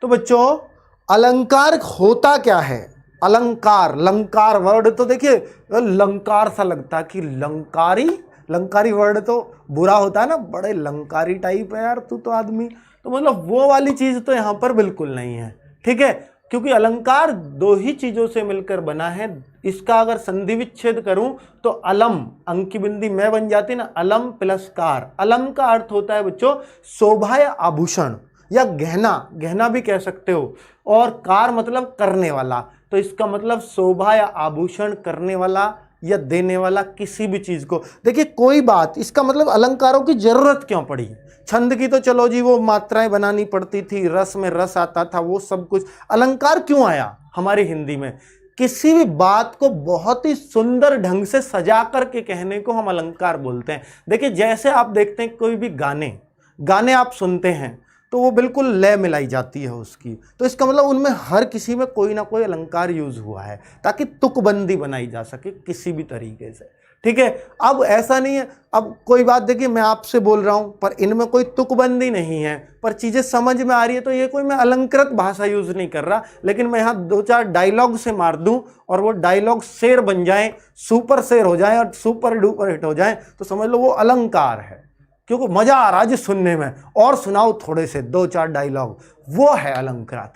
तो बच्चों अलंकार होता क्या है? अलंकार, लंकार वर्ड तो देखिए लंकार सा लगता है कि लंकारी, लंकारी वर्ड तो बुरा होता है ना, बड़े लंकारी टाइप है यार तू तो आदमी, तो मतलब वो वाली चीज तो यहाँ पर बिल्कुल नहीं है। ठीक है, क्योंकि अलंकार दो ही चीजों से मिलकर बना है। इसका अगर संधि विच्छेद करूं तो अलम, अंक की बिंदी में बन जाती ना, अलम प्लस कार। अलम का अर्थ होता है बच्चों शोभा या आभूषण या गहना, गहना भी कह सकते हो, और कार मतलब करने वाला, तो इसका मतलब शोभा या आभूषण करने वाला या देने वाला किसी भी चीज को। देखिए कोई बात, इसका मतलब अलंकारों की जरूरत क्यों पड़ी? छंद की तो चलो जी वो मात्राएं बनानी पड़ती थी, रस में रस आता था, वो सब कुछ। अलंकार क्यों आया हमारी हिंदी में? किसी भी बात को बहुत ही सुंदर ढंग से सजा करके कहने को हम अलंकार बोलते हैं। देखिए जैसे आप देखते हैं कोई भी गाने आप सुनते हैं तो वो बिल्कुल लय मिलाई जाती है उसकी, तो इसका मतलब उनमें हर किसी में कोई ना कोई अलंकार यूज हुआ है ताकि तुकबंदी बनाई जा सके किसी भी तरीके से। ठीक है, अब ऐसा नहीं है, अब कोई बात देखिए मैं आपसे बोल रहा हूं पर इनमें कोई तुकबंदी नहीं है, पर चीजें समझ में आ रही है, तो ये कोई मैं अलंकृत भाषा यूज नहीं कर रहा, लेकिन मैं यहाँ दो चार डायलॉग से मार दूं और वो डायलॉग शेर बन जाए, सुपर शेर हो जाए और सुपर डुपर हिट हो जाए, तो समझ लो वो अलंकार है, क्योंकि मजा आ रहा है जी सुनने में, और सुनाओ थोड़े से दो चार डायलॉग, वो है अलंकृत।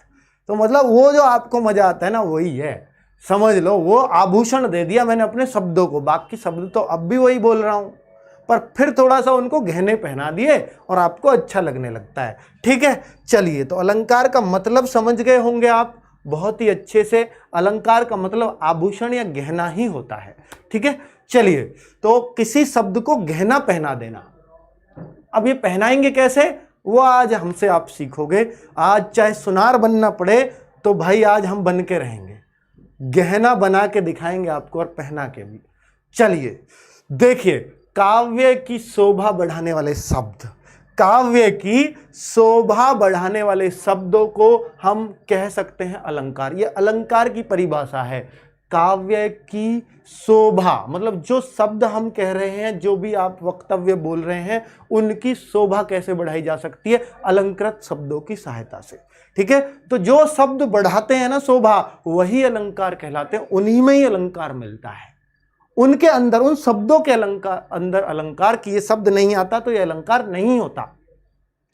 तो मतलब वो जो आपको मजा आता है ना वही है, समझ लो वो आभूषण दे दिया मैंने अपने शब्दों को, बाकी शब्द तो अब भी वही बोल रहा हूं, पर फिर थोड़ा सा उनको गहने पहना दिए और आपको अच्छा लगने लगता है। ठीक है, चलिए तो अलंकार का मतलब समझ गए होंगे आप बहुत ही अच्छे से। अलंकार का मतलब आभूषण या गहना ही होता है। ठीक है, चलिए तो किसी शब्द को गहना पहना देना, अब ये पहनाएंगे कैसे वो आज हमसे आप सीखोगे। आज चाहे सुनार बनना पड़े तो भाई आज हम बन के रहेंगे, गहना बना के दिखाएंगे आपको और पहना के भी। चलिए देखिए, काव्य की शोभा बढ़ाने वाले शब्द, काव्य की शोभा बढ़ाने वाले शब्दों को हम कह सकते हैं अलंकार। ये अलंकार की परिभाषा है। काव्य की शोभा मतलब जो शब्द हम कह रहे हैं, जो भी आप वक्तव्य बोल रहे हैं, उनकी शोभा कैसे बढ़ाई जा सकती है? अलंकृत शब्दों की सहायता से। ठीक है, तो जो शब्द बढ़ाते हैं ना शोभा, वही अलंकार कहलाते हैं, उन्हीं में ही अलंकार मिलता है, उनके अंदर, उन शब्दों के अलंकार अंदर अलंकार की, ये शब्द नहीं आता तो ये अलंकार नहीं होता।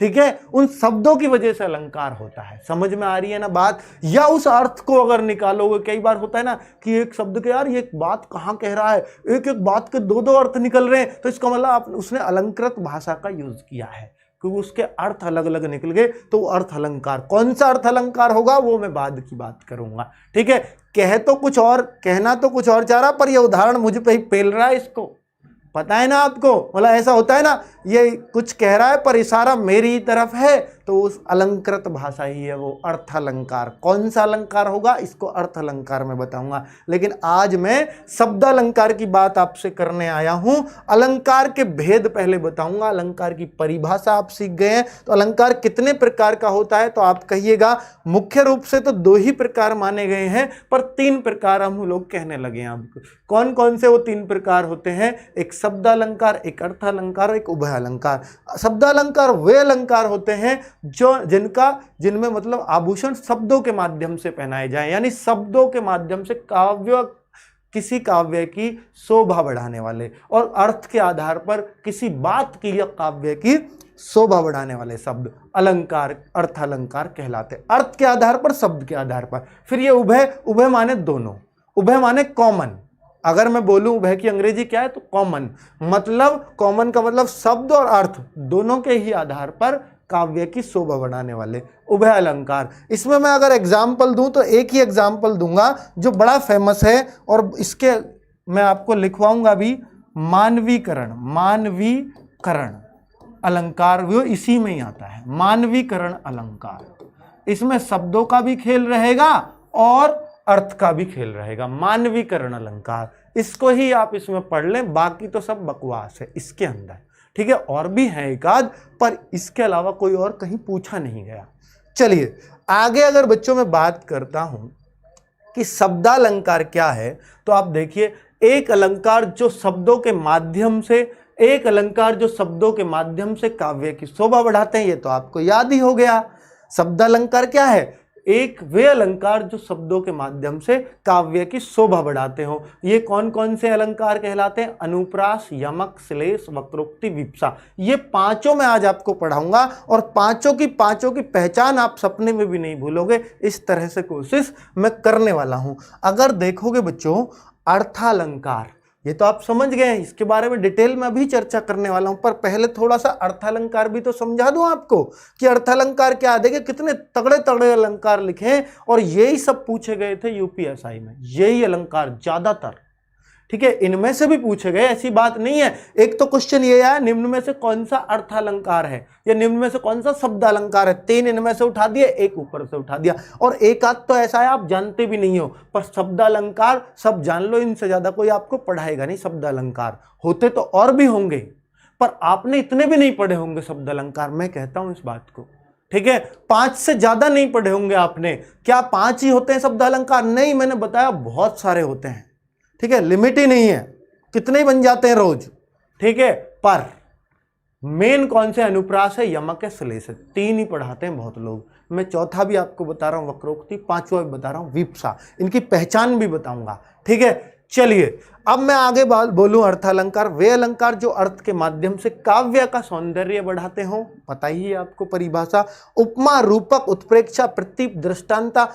ठीक है, उन शब्दों की वजह से अलंकार होता है। समझ में आ रही है ना बात? या उस अर्थ को अगर निकालोगे, कई बार होता है ना कि एक शब्द के यार ये एक बात कहाँ कह रहा है, एक एक बात के दो दो अर्थ निकल रहे हैं, तो इसका मतलब उसने अलंकृत भाषा का यूज किया है, क्योंकि उसके अर्थ अलग अलग निकल गए, तो वो अर्थ अलंकार। कौन सा अर्थ अलंकार होगा वो मैं बाद की बात करूंगा। ठीक है, कह तो कुछ और, कहना तो कुछ और चाह रहा, पर ये उदाहरण मुझ पे ही पेल रहा है, इसको पता है ना आपको। मतलब ऐसा होता है ना, ये कुछ कह रहा है पर इशारा मेरी तरफ है, तो उस अलंकृत भाषा ही है वो अर्थ अलंकार। कौन सा अलंकार होगा इसको अर्थ अलंकार में बताऊंगा, लेकिन आज मैं शब्द अलंकार की बात आपसे करने आया हूं। अलंकार के भेद पहले बताऊंगा, अलंकार की परिभाषा आप सीख गए हैं। तो अलंकार कितने प्रकार का होता है तो आप कहिएगा। मुख्य रूप से तो दो ही प्रकार माने गए हैं, पर तीन प्रकार हम लोग कहने लगे हैं आपको। कौन कौन से वो तीन प्रकार होते हैं? एक शब्द अलंकार, एक अर्थ अलंकार, एक उभय अलंकार। शब्द अलंकार वे अलंकार होते हैं जो जिनमें मतलब आभूषण शब्दों के माध्यम से पहनाए जाए, यानी शब्दों के माध्यम से किसी काव्य की शोभा बढ़ाने वाले, और अर्थ के आधार पर किसी बात की या काव्य की शोभा बढ़ाने वाले शब्द अलंकार, अर्थ अलंकार कहलाते। अर्थ के आधार पर, शब्द के आधार पर। फिर ये उभय माने दोनों, उभय माने कॉमन। अगर मैं बोलूं उभय की अंग्रेजी क्या है तो कॉमन, मतलब कॉमन का मतलब शब्द और अर्थ दोनों के ही आधार पर काव्य की शोभा बढ़ाने वाले उभय अलंकार। इसमें मैं अगर एग्जाम्पल दूं तो एक ही एग्जाम्पल दूंगा जो बड़ा फेमस है, और इसके मैं आपको लिखवाऊंगा भी। मानवीकरण, मानवीकरण अलंकार वो इसी में ही आता है, मानवीकरण अलंकार। इसमें शब्दों का भी खेल रहेगा और अर्थ का भी खेल रहेगा। मानवीकरण अलंकार, इसको ही आप इसमें पढ़ लें, बाकी तो सब बकवास है इसके अंदर। ठीक है, और भी है एक आध, पर इसके अलावा कोई और कहीं पूछा नहीं गया। चलिए आगे अगर बच्चों में बात करता हूं कि शब्दालंकार क्या है, तो आप देखिए एक अलंकार जो शब्दों के माध्यम से काव्य की शोभा बढ़ाते हैं, ये तो आपको याद ही हो गया। शब्दालंकार क्या है? एक वे अलंकार जो शब्दों के माध्यम से काव्य की शोभा बढ़ाते हो। ये कौन कौन से अलंकार कहलाते हैं? अनुप्रास, यमक, श्लेष, वक्रोक्ति, विप्सा। ये पांचों मैं आज आपको पढ़ाऊंगा और पांचों की पहचान आप सपने में भी नहीं भूलोगे। इस तरह से कोशिश मैं करने वाला हूं। अगर देखोगे बच्चों, अर्थालंकार ये तो आप समझ गए हैं, इसके बारे में डिटेल में अभी चर्चा करने वाला हूं, पर पहले थोड़ा सा अर्थालंकार भी तो समझा दूं आपको कि अर्थालंकार क्या है। देखिए कितने तगड़े तगड़े अलंकार लिखे हैं और यही सब पूछे गए थे यूपीएसआई में, यही अलंकार ज्यादातर, ठीक है। इनमें से भी पूछे गए, ऐसी बात नहीं है। एक तो क्वेश्चन ये आया, निम्न में से कौन सा अर्थालंकार है या निम्न में से कौन सा शब्दालंकार है। 3 इनमें से उठा दिए, एक ऊपर से उठा दिया, और एक आध तो ऐसा है आप जानते भी नहीं हो, पर शब्दालंकार सब जान लो, इनसे ज्यादा कोई आपको पढ़ाएगा नहीं। शब्दालंकार होते तो और भी होंगे, पर आपने इतने भी नहीं पढ़े होंगे शब्दालंकार, मैं कहता हूं इस बात को, ठीक है। 5 से ज्यादा नहीं पढ़े होंगे आपने। क्या 5 ही होते हैं शब्दालंकार? नहीं, मैंने बताया बहुत सारे होते हैं, ठीक है। लिमिट ही नहीं है, कितने ही बन जाते हैं रोज, ठीक है। पर मेन कौन से? अनुप्रास है, यमक है, श्लेष है। 3 ही पढ़ाते हैं बहुत लोग। मैं चौथा भी आपको बता रहा हूं वक्रोक्ति, 5वां भी बता रहा हूं विप्सा, इनकी पहचान भी बताऊंगा, ठीक है। चलिए अब मैं आगे बोलूं। अर्थालंकार वे अलंकार जो अर्थ के माध्यम से काव्य का सौंदर्य बढ़ाते हो, पता ही है आपको परिभाषा। उपमा, रूपक, उत्प्रेक्षा, प्रतीप, दृष्टांता,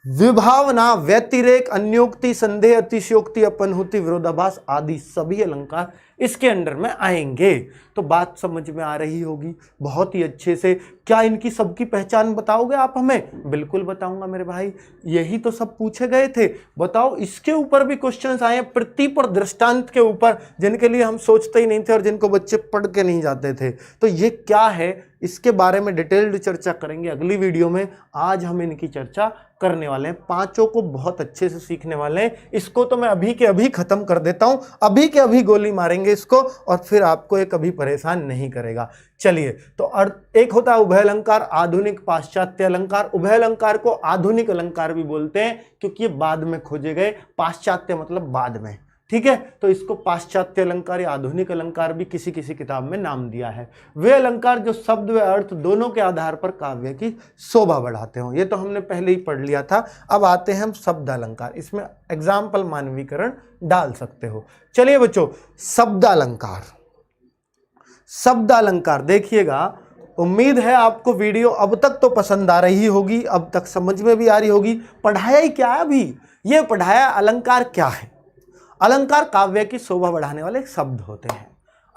विभावना, व्यतिरेक, अन्योक्ति, संदेह, अतिशयोक्ति, अपनहुति, विरोधाभास आदि सभी अलंकार इसके अंडर में आएंगे। तो बात समझ में आ रही होगी बहुत ही अच्छे से। क्या इनकी सबकी पहचान बताओगे आप हमें? बिल्कुल बताऊंगा मेरे भाई, यही तो सब पूछे गए थे। बताओ, इसके ऊपर भी क्वेश्चंस आए हैं, प्रतीप और दृष्टांत के ऊपर, जिनके लिए हम सोचते ही नहीं थे और जिनको बच्चे पढ़ के नहीं जाते थे। तो ये क्या है, इसके बारे में डिटेल्ड चर्चा करेंगे अगली वीडियो में। आज हम इनकी चर्चा करने वाले हैं, पांचों को बहुत अच्छे से सीखने वाले हैं। इसको तो मैं अभी के अभी खत्म कर देता हूं, अभी के अभी गोली मारेंगे इसको, और फिर आपको ये कभी परेशान नहीं करेगा। चलिए, तो एक होता है उभय अलंकार, आधुनिक पाश्चात्य अलंकार। उभय अलंकार को आधुनिक अलंकार भी बोलते हैं क्योंकि ये बाद में खोजे गए, पाश्चात्य मतलब बाद में, ठीक है। तो इसको पाश्चात्य अलंकार या आधुनिक अलंकार भी किसी किसी किताब में नाम दिया है। वे अलंकार जो शब्द व अर्थ दोनों के आधार पर काव्य की शोभा बढ़ाते हो, ये तो हमने पहले ही पढ़ लिया था। अब आते हैं हम शब्द अलंकार, इसमें एग्जाम्पल मानवीकरण डाल सकते हो। चलिए बच्चों, शब्दालंकार। शब्दालंकार देखिएगा, उम्मीद है आपको वीडियो अब तक तो पसंद आ रही होगी, अब तक समझ में भी आ रही होगी। पढ़ाया ही क्या है अभी, ये पढ़ाया अलंकार क्या है। अलंकार काव्य की शोभा बढ़ाने वाले शब्द होते हैं।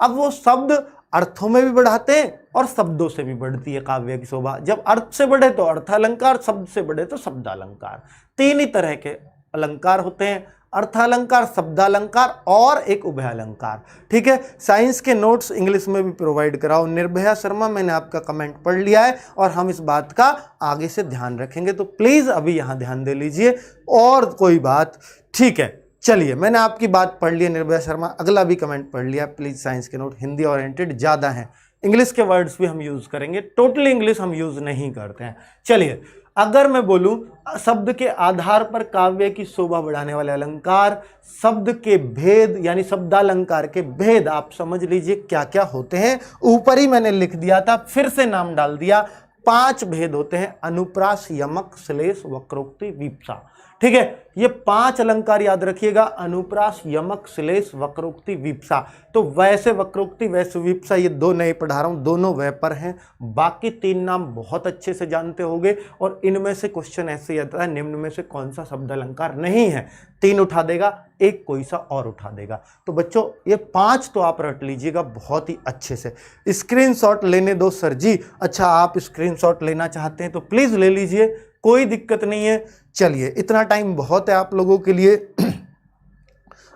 अब वो शब्द अर्थों में भी बढ़ाते हैं और शब्दों से भी बढ़ती है काव्य की शोभा। जब अर्थ से बढ़े तो अर्थालंकार, शब्द से बढ़े तो शब्दालंकार। 3 ही तरह के अलंकार होते हैं, अर्थालंकार, शब्दालंकार और एक उभय अलंकार, ठीक है। साइंस के नोट्स इंग्लिश में भी प्रोवाइड कराओ। निर्भया शर्मा, मैंने आपका कमेंट पढ़ लिया है और हम इस बात का आगे से ध्यान रखेंगे, तो प्लीज अभी यहां ध्यान दे लीजिए। और कोई बात, ठीक है। चलिए, मैंने आपकी बात पढ़ ली है निर्भया शर्मा, अगला भी कमेंट पढ़ लिया। प्लीज साइंस के नोट हिंदी ओरिएंटेड ज्यादा हैं, इंग्लिश के वर्ड्स भी हम यूज करेंगे, टोटली इंग्लिश हम यूज नहीं करते हैं। चलिए, अगर मैं बोलूं शब्द के आधार पर काव्य की शोभा बढ़ाने वाले अलंकार, शब्द के भेद यानी शब्दालंकार के भेद आप समझ लीजिए क्या क्या होते हैं। ऊपर ही मैंने लिख दिया था, फिर से नाम डाल दिया। 5 भेद होते हैं, अनुप्रास, यमक, श्लेष, वक्रोक्ति, विप्सा, ठीक है। ये 5 अलंकार याद रखिएगा, अनुप्रास, यमक, श्लेष, वक्रोक्ति, विप्सा। तो वैसे वक्रोक्ति वैसे विप्सा, ये 2 नए पढ़ा रहा हूं, दोनों व्यापर हैं। बाकी 3 नाम बहुत अच्छे से जानते होंगे और इनमें से क्वेश्चन ऐसे ही आता है, निम्न में से कौन सा शब्द अलंकार नहीं है। 3 उठा देगा, एक कोई सा और उठा देगा। तो बच्चों ये 5 तो आप रट लीजिएगा बहुत ही अच्छे से। स्क्रीनशॉट लेने दो सर जी। अच्छा, आप स्क्रीनशॉट लेना चाहते हैं तो प्लीज ले लीजिए, कोई दिक्कत नहीं है। चलिए, इतना टाइम बहुत है आप लोगों के लिए।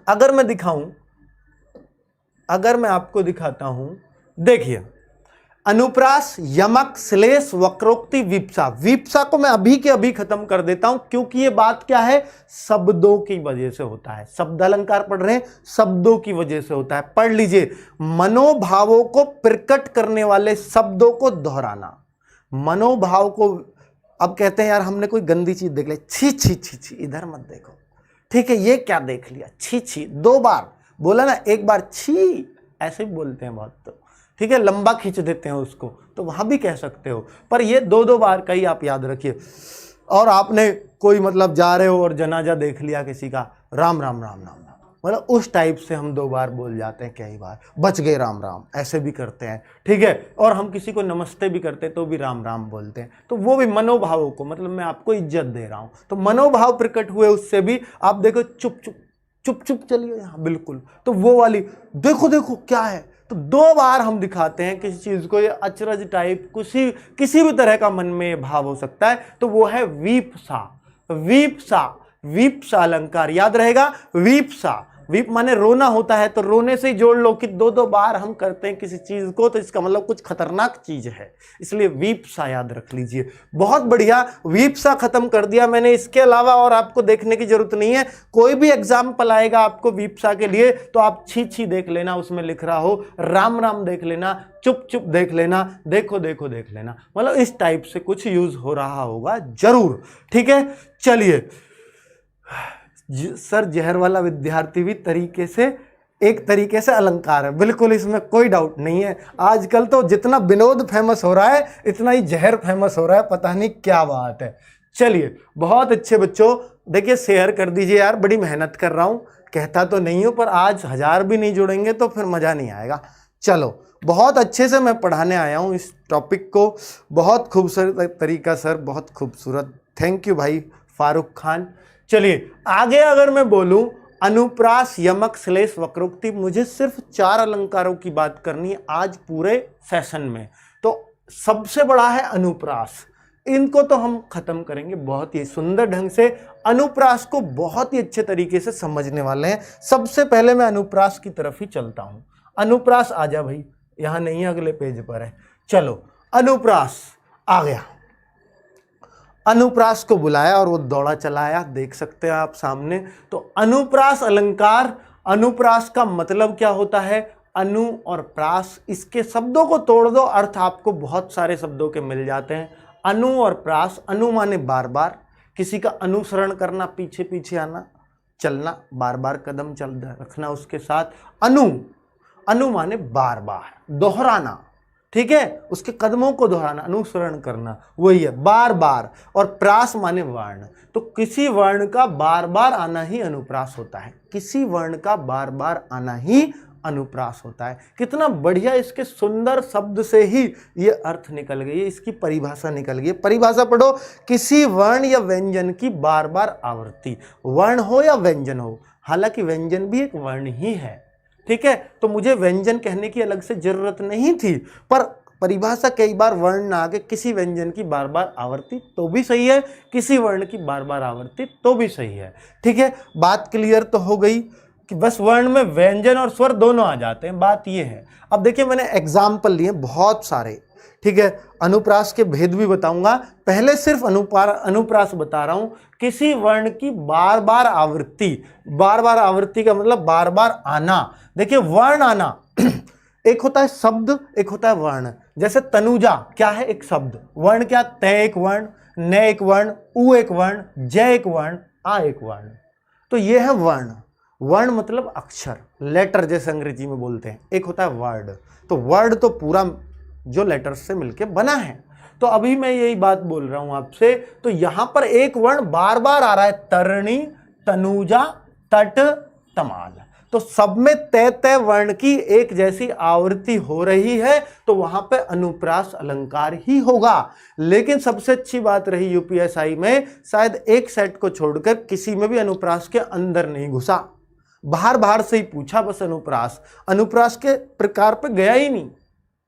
अगर मैं दिखाऊं, अगर मैं आपको दिखाता हूं, देखिए, अनुप्रास, यमक, श्लेष, वक्रोक्ति, विप्सा। विप्सा को मैं अभी के अभी खत्म कर देता हूं क्योंकि ये बात क्या है, शब्दों की वजह से होता है। शब्दालंकार पढ़ रहे हैं, शब्दों की वजह से होता है। पढ़ लीजिए, मनोभावों को प्रकट करने वाले शब्दों को दोहराना। मनोभाव को, अब कहते हैं यार हमने कोई गंदी चीज देख ली, छी छी छी छी, इधर मत देखो, ठीक है। ये क्या देख लिया, छी छी, 2 बार बोला ना, एक बार छी, ऐसे भी बोलते हैं बहुत, तो ठीक है, लंबा खींच देते हैं उसको, तो वहां भी कह सकते हो, पर ये 2-2 बार का ही आप याद रखिए। और आपने कोई मतलब जा रहे हो और जनाजा देख लिया किसी का, राम राम राम राम, मतलब उस टाइप से हम 2 बार बोल जाते हैं, कई बार बच गए राम राम, ऐसे भी करते हैं, ठीक है। और हम किसी को नमस्ते भी करते हैं तो भी राम राम बोलते हैं, तो वो भी मनोभावों को, मतलब मैं आपको इज्जत दे रहा हूं, तो मनोभाव प्रकट हुए उससे भी। आप देखो चुप चुप चुप चुप चलिए यहाँ, बिल्कुल, तो वो वाली देखो देखो क्या है, तो 2 बार हम दिखाते हैं किसी चीज को, ये अचरज टाइप किसी भी तरह का मन में ये भाव हो सकता है, तो वो है वीपसा। वीपसा, वीपसा अलंकार याद रहेगा, वीपसा, वीप माने रोना होता है, तो रोने से ही जोड़ लो कि 2-2 बार हम करते हैं किसी चीज को, तो इसका मतलब कुछ खतरनाक चीज है, इसलिए वीपसा याद रख लीजिए। बहुत बढ़िया, वीपसा खत्म कर दिया मैंने। इसके अलावा और आपको देखने की जरूरत नहीं है, कोई भी एग्जाम्पल आएगा आपको वीपसा के लिए तो आप छी छी देख लेना, उसमें लिख रहा हो, राम राम देख लेना, चुप चुप देख लेना, देखो देखो देख लेना, मतलब इस टाइप से कुछ यूज हो रहा होगा जरूर, ठीक है। चलिए सर, जहर वाला विद्यार्थी भी एक तरीके से अलंकार है, बिल्कुल, इसमें कोई डाउट नहीं है। आजकल तो जितना विनोद फेमस हो रहा है इतना ही जहर फेमस हो रहा है, पता नहीं क्या बात है। चलिए बहुत अच्छे बच्चों, देखिए शेयर कर दीजिए यार, बड़ी मेहनत कर रहा हूं, कहता तो नहीं हूं, पर आज 1000 भी नहीं जुड़ेंगे तो फिर मजा नहीं आएगा। चलो बहुत अच्छे से मैं पढ़ाने आया हूं इस टॉपिक को, बहुत खूबसूरत तरीका सर, बहुत खूबसूरत, थैंक यू भाई फारूक खान। चलिए आगे अगर मैं बोलूं, अनुप्रास, यमक, श्लेष, वक्रोक्ति, मुझे सिर्फ 4 अलंकारों की बात करनी है आज पूरे सेशन में। तो सबसे बड़ा है अनुप्रास, इनको तो हम खत्म करेंगे बहुत ही सुंदर ढंग से। अनुप्रास को बहुत ही अच्छे तरीके से समझने वाले हैं। सबसे पहले मैं अनुप्रास की तरफ ही चलता हूं। अनुप्रास आजा भाई, यहां नहीं है, अगले पेज पर है। चलो अनुप्रास आ गया, अनुप्रास को बुलाया और वो दौड़ा चला आया, देख सकते हैं आप सामने। तो अनुप्रास अलंकार, अनुप्रास का मतलब क्या होता है, अनु और प्रास, इसके शब्दों को तोड़ दो, अर्थ आपको बहुत सारे शब्दों के मिल जाते हैं। अनु और प्रास, अनु माने बार बार, किसी का अनुसरण करना, पीछे पीछे आना, चलना, बार बार कदम चल रखना उसके साथ। अनु, अनु माने बार बार दोहराना, ठीक है, उसके कदमों को दोहराना, अनुसरण करना, वही है बार बार। और प्रास माने वर्ण, तो किसी वर्ण का बार बार आना ही अनुप्रास होता है, किसी वर्ण का बार बार आना ही अनुप्रास होता है। कितना बढ़िया, इसके सुंदर शब्द से ही ये अर्थ निकल गई है, इसकी परिभाषा निकल गई है। परिभाषा पढ़ो, किसी वर्ण या व्यंजन की बार बार आवृत्ति, वर्ण हो या व्यंजन हो, हालांकि व्यंजन भी एक वर्ण ही है, ठीक है, तो मुझे व्यंजन कहने की अलग से जरूरत नहीं थी, पर परिभाषा कई बार वर्ण ना आगे, किसी व्यंजन की बार बार आवृत्ति तो भी सही है, किसी वर्ण की बार बार आवृत्ति तो भी सही है, ठीक है। बात क्लियर तो हो गई कि बस वर्ण में व्यंजन और स्वर दोनों आ जाते हैं, बात ये है। अब देखिए मैंने एग्जाम्पल लिए बहुत सारे, ठीक है, अनुप्रास के भेद भी बताऊंगा, पहले सिर्फ अनुप्रास बता रहा हूं। किसी वर्ण की बार बार आवृत्ति, बार बार आवृत्ति का मतलब बार बार आना। देखिए वर्ण आना एक होता है शब्द, एक होता है वर्ण। जैसे तनुजा क्या है, एक शब्द, वर्ण क्या, तय एक वर्ण, न एक वर्ण, उ एक वर्ण, जय एक वर्ण, आ एक वर्ण, तो ये है वर्ण। वर्ण मतलब अक्षर, लेटर जैसे अंग्रेजी में बोलते हैं। एक होता है वर्ड, तो वर्ड तो पूरा जो लेटर्स से मिलके बना है। तो अभी मैं यही बात बोल रहा हूं आपसे, तो यहां पर एक वर्ण बार बार आ रहा है, तरणी, तनुजा, तट, तमाल, तो सब में तय तय वर्ण की एक जैसी आवृत्ति हो रही है, तो वहां पे अनुप्रास अलंकार ही होगा। लेकिन सबसे अच्छी बात रही यूपीएसआई में, शायद एक सेट को छोड़कर किसी में भी अनुप्रास के अंदर नहीं घुसा, बाहर बाहर से ही पूछा बस। अनुप्रास के प्रकार पे गया ही नहीं,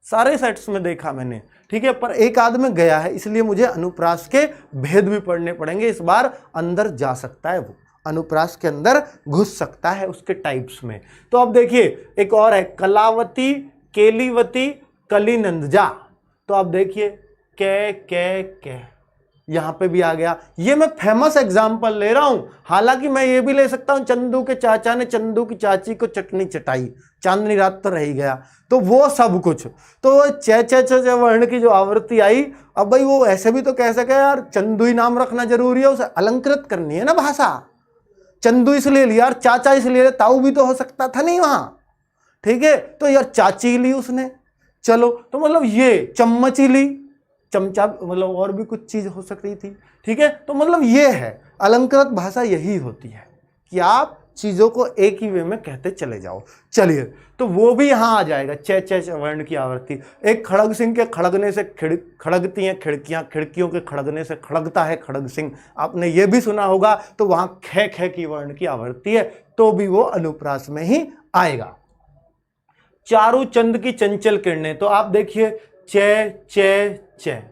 सारे सेट्स में देखा मैंने, ठीक है, पर एक आध में गया है, इसलिए मुझे अनुप्रास के भेद भी पढ़ने पड़ेंगे। इस बार अंदर जा सकता है, वो अनुप्रास के अंदर घुस सकता है उसके टाइप्स में। तो अब देखिए एक और है, कलावती, केलीवती, कलिनंदजा, तो आप देखिए कै यहां पे भी आ गया। ये मैं फेमस एग्जाम्पल ले रहा हूं, हालांकि मैं ये भी ले सकता हूं, चंदू के चाचा ने चंदू की चाची को चटनी चटाई, चांदनी रात तो रह ही गया, तो वो सब कुछ। तो च वर्ण की जो आवृत्ति आई, अब भाई वो ऐसे भी तो कह सके यार चंदू ही नाम रखना जरूरी है, उसे अलंकृत करनी है ना भाषा। चंदू इसलिए लिया, चाचा इसलिए, ताऊ भी तो हो सकता था नहीं वहां, ठीक है, तो यार चाची ली उसने, चलो तो मतलब ये चम्मच ही ली, चमचा मतलब और भी कुछ चीज हो सकती थी, ठीक है। तो मतलब ये है अलंकृत भाषा, यही होती है कि आप चीजों को एक ही वे में कहते चले जाओ। चलिए तो वो भी यहां आ जाएगा, च च वर्ण की आवर्ती। एक खड़ग सिंह के खड़गने से खड़गती हैं खिड़कियां, खिड़कियों के खड़गने से खड़गता है खड़ग सिंह, आपने ये भी सुना होगा। तो वहां ख ख की वर्ण की आवर्ती है, तो भी वो अनुप्रास में ही आएगा। चारू चंद की चंचल किरणें, तो आप देखिए च च च,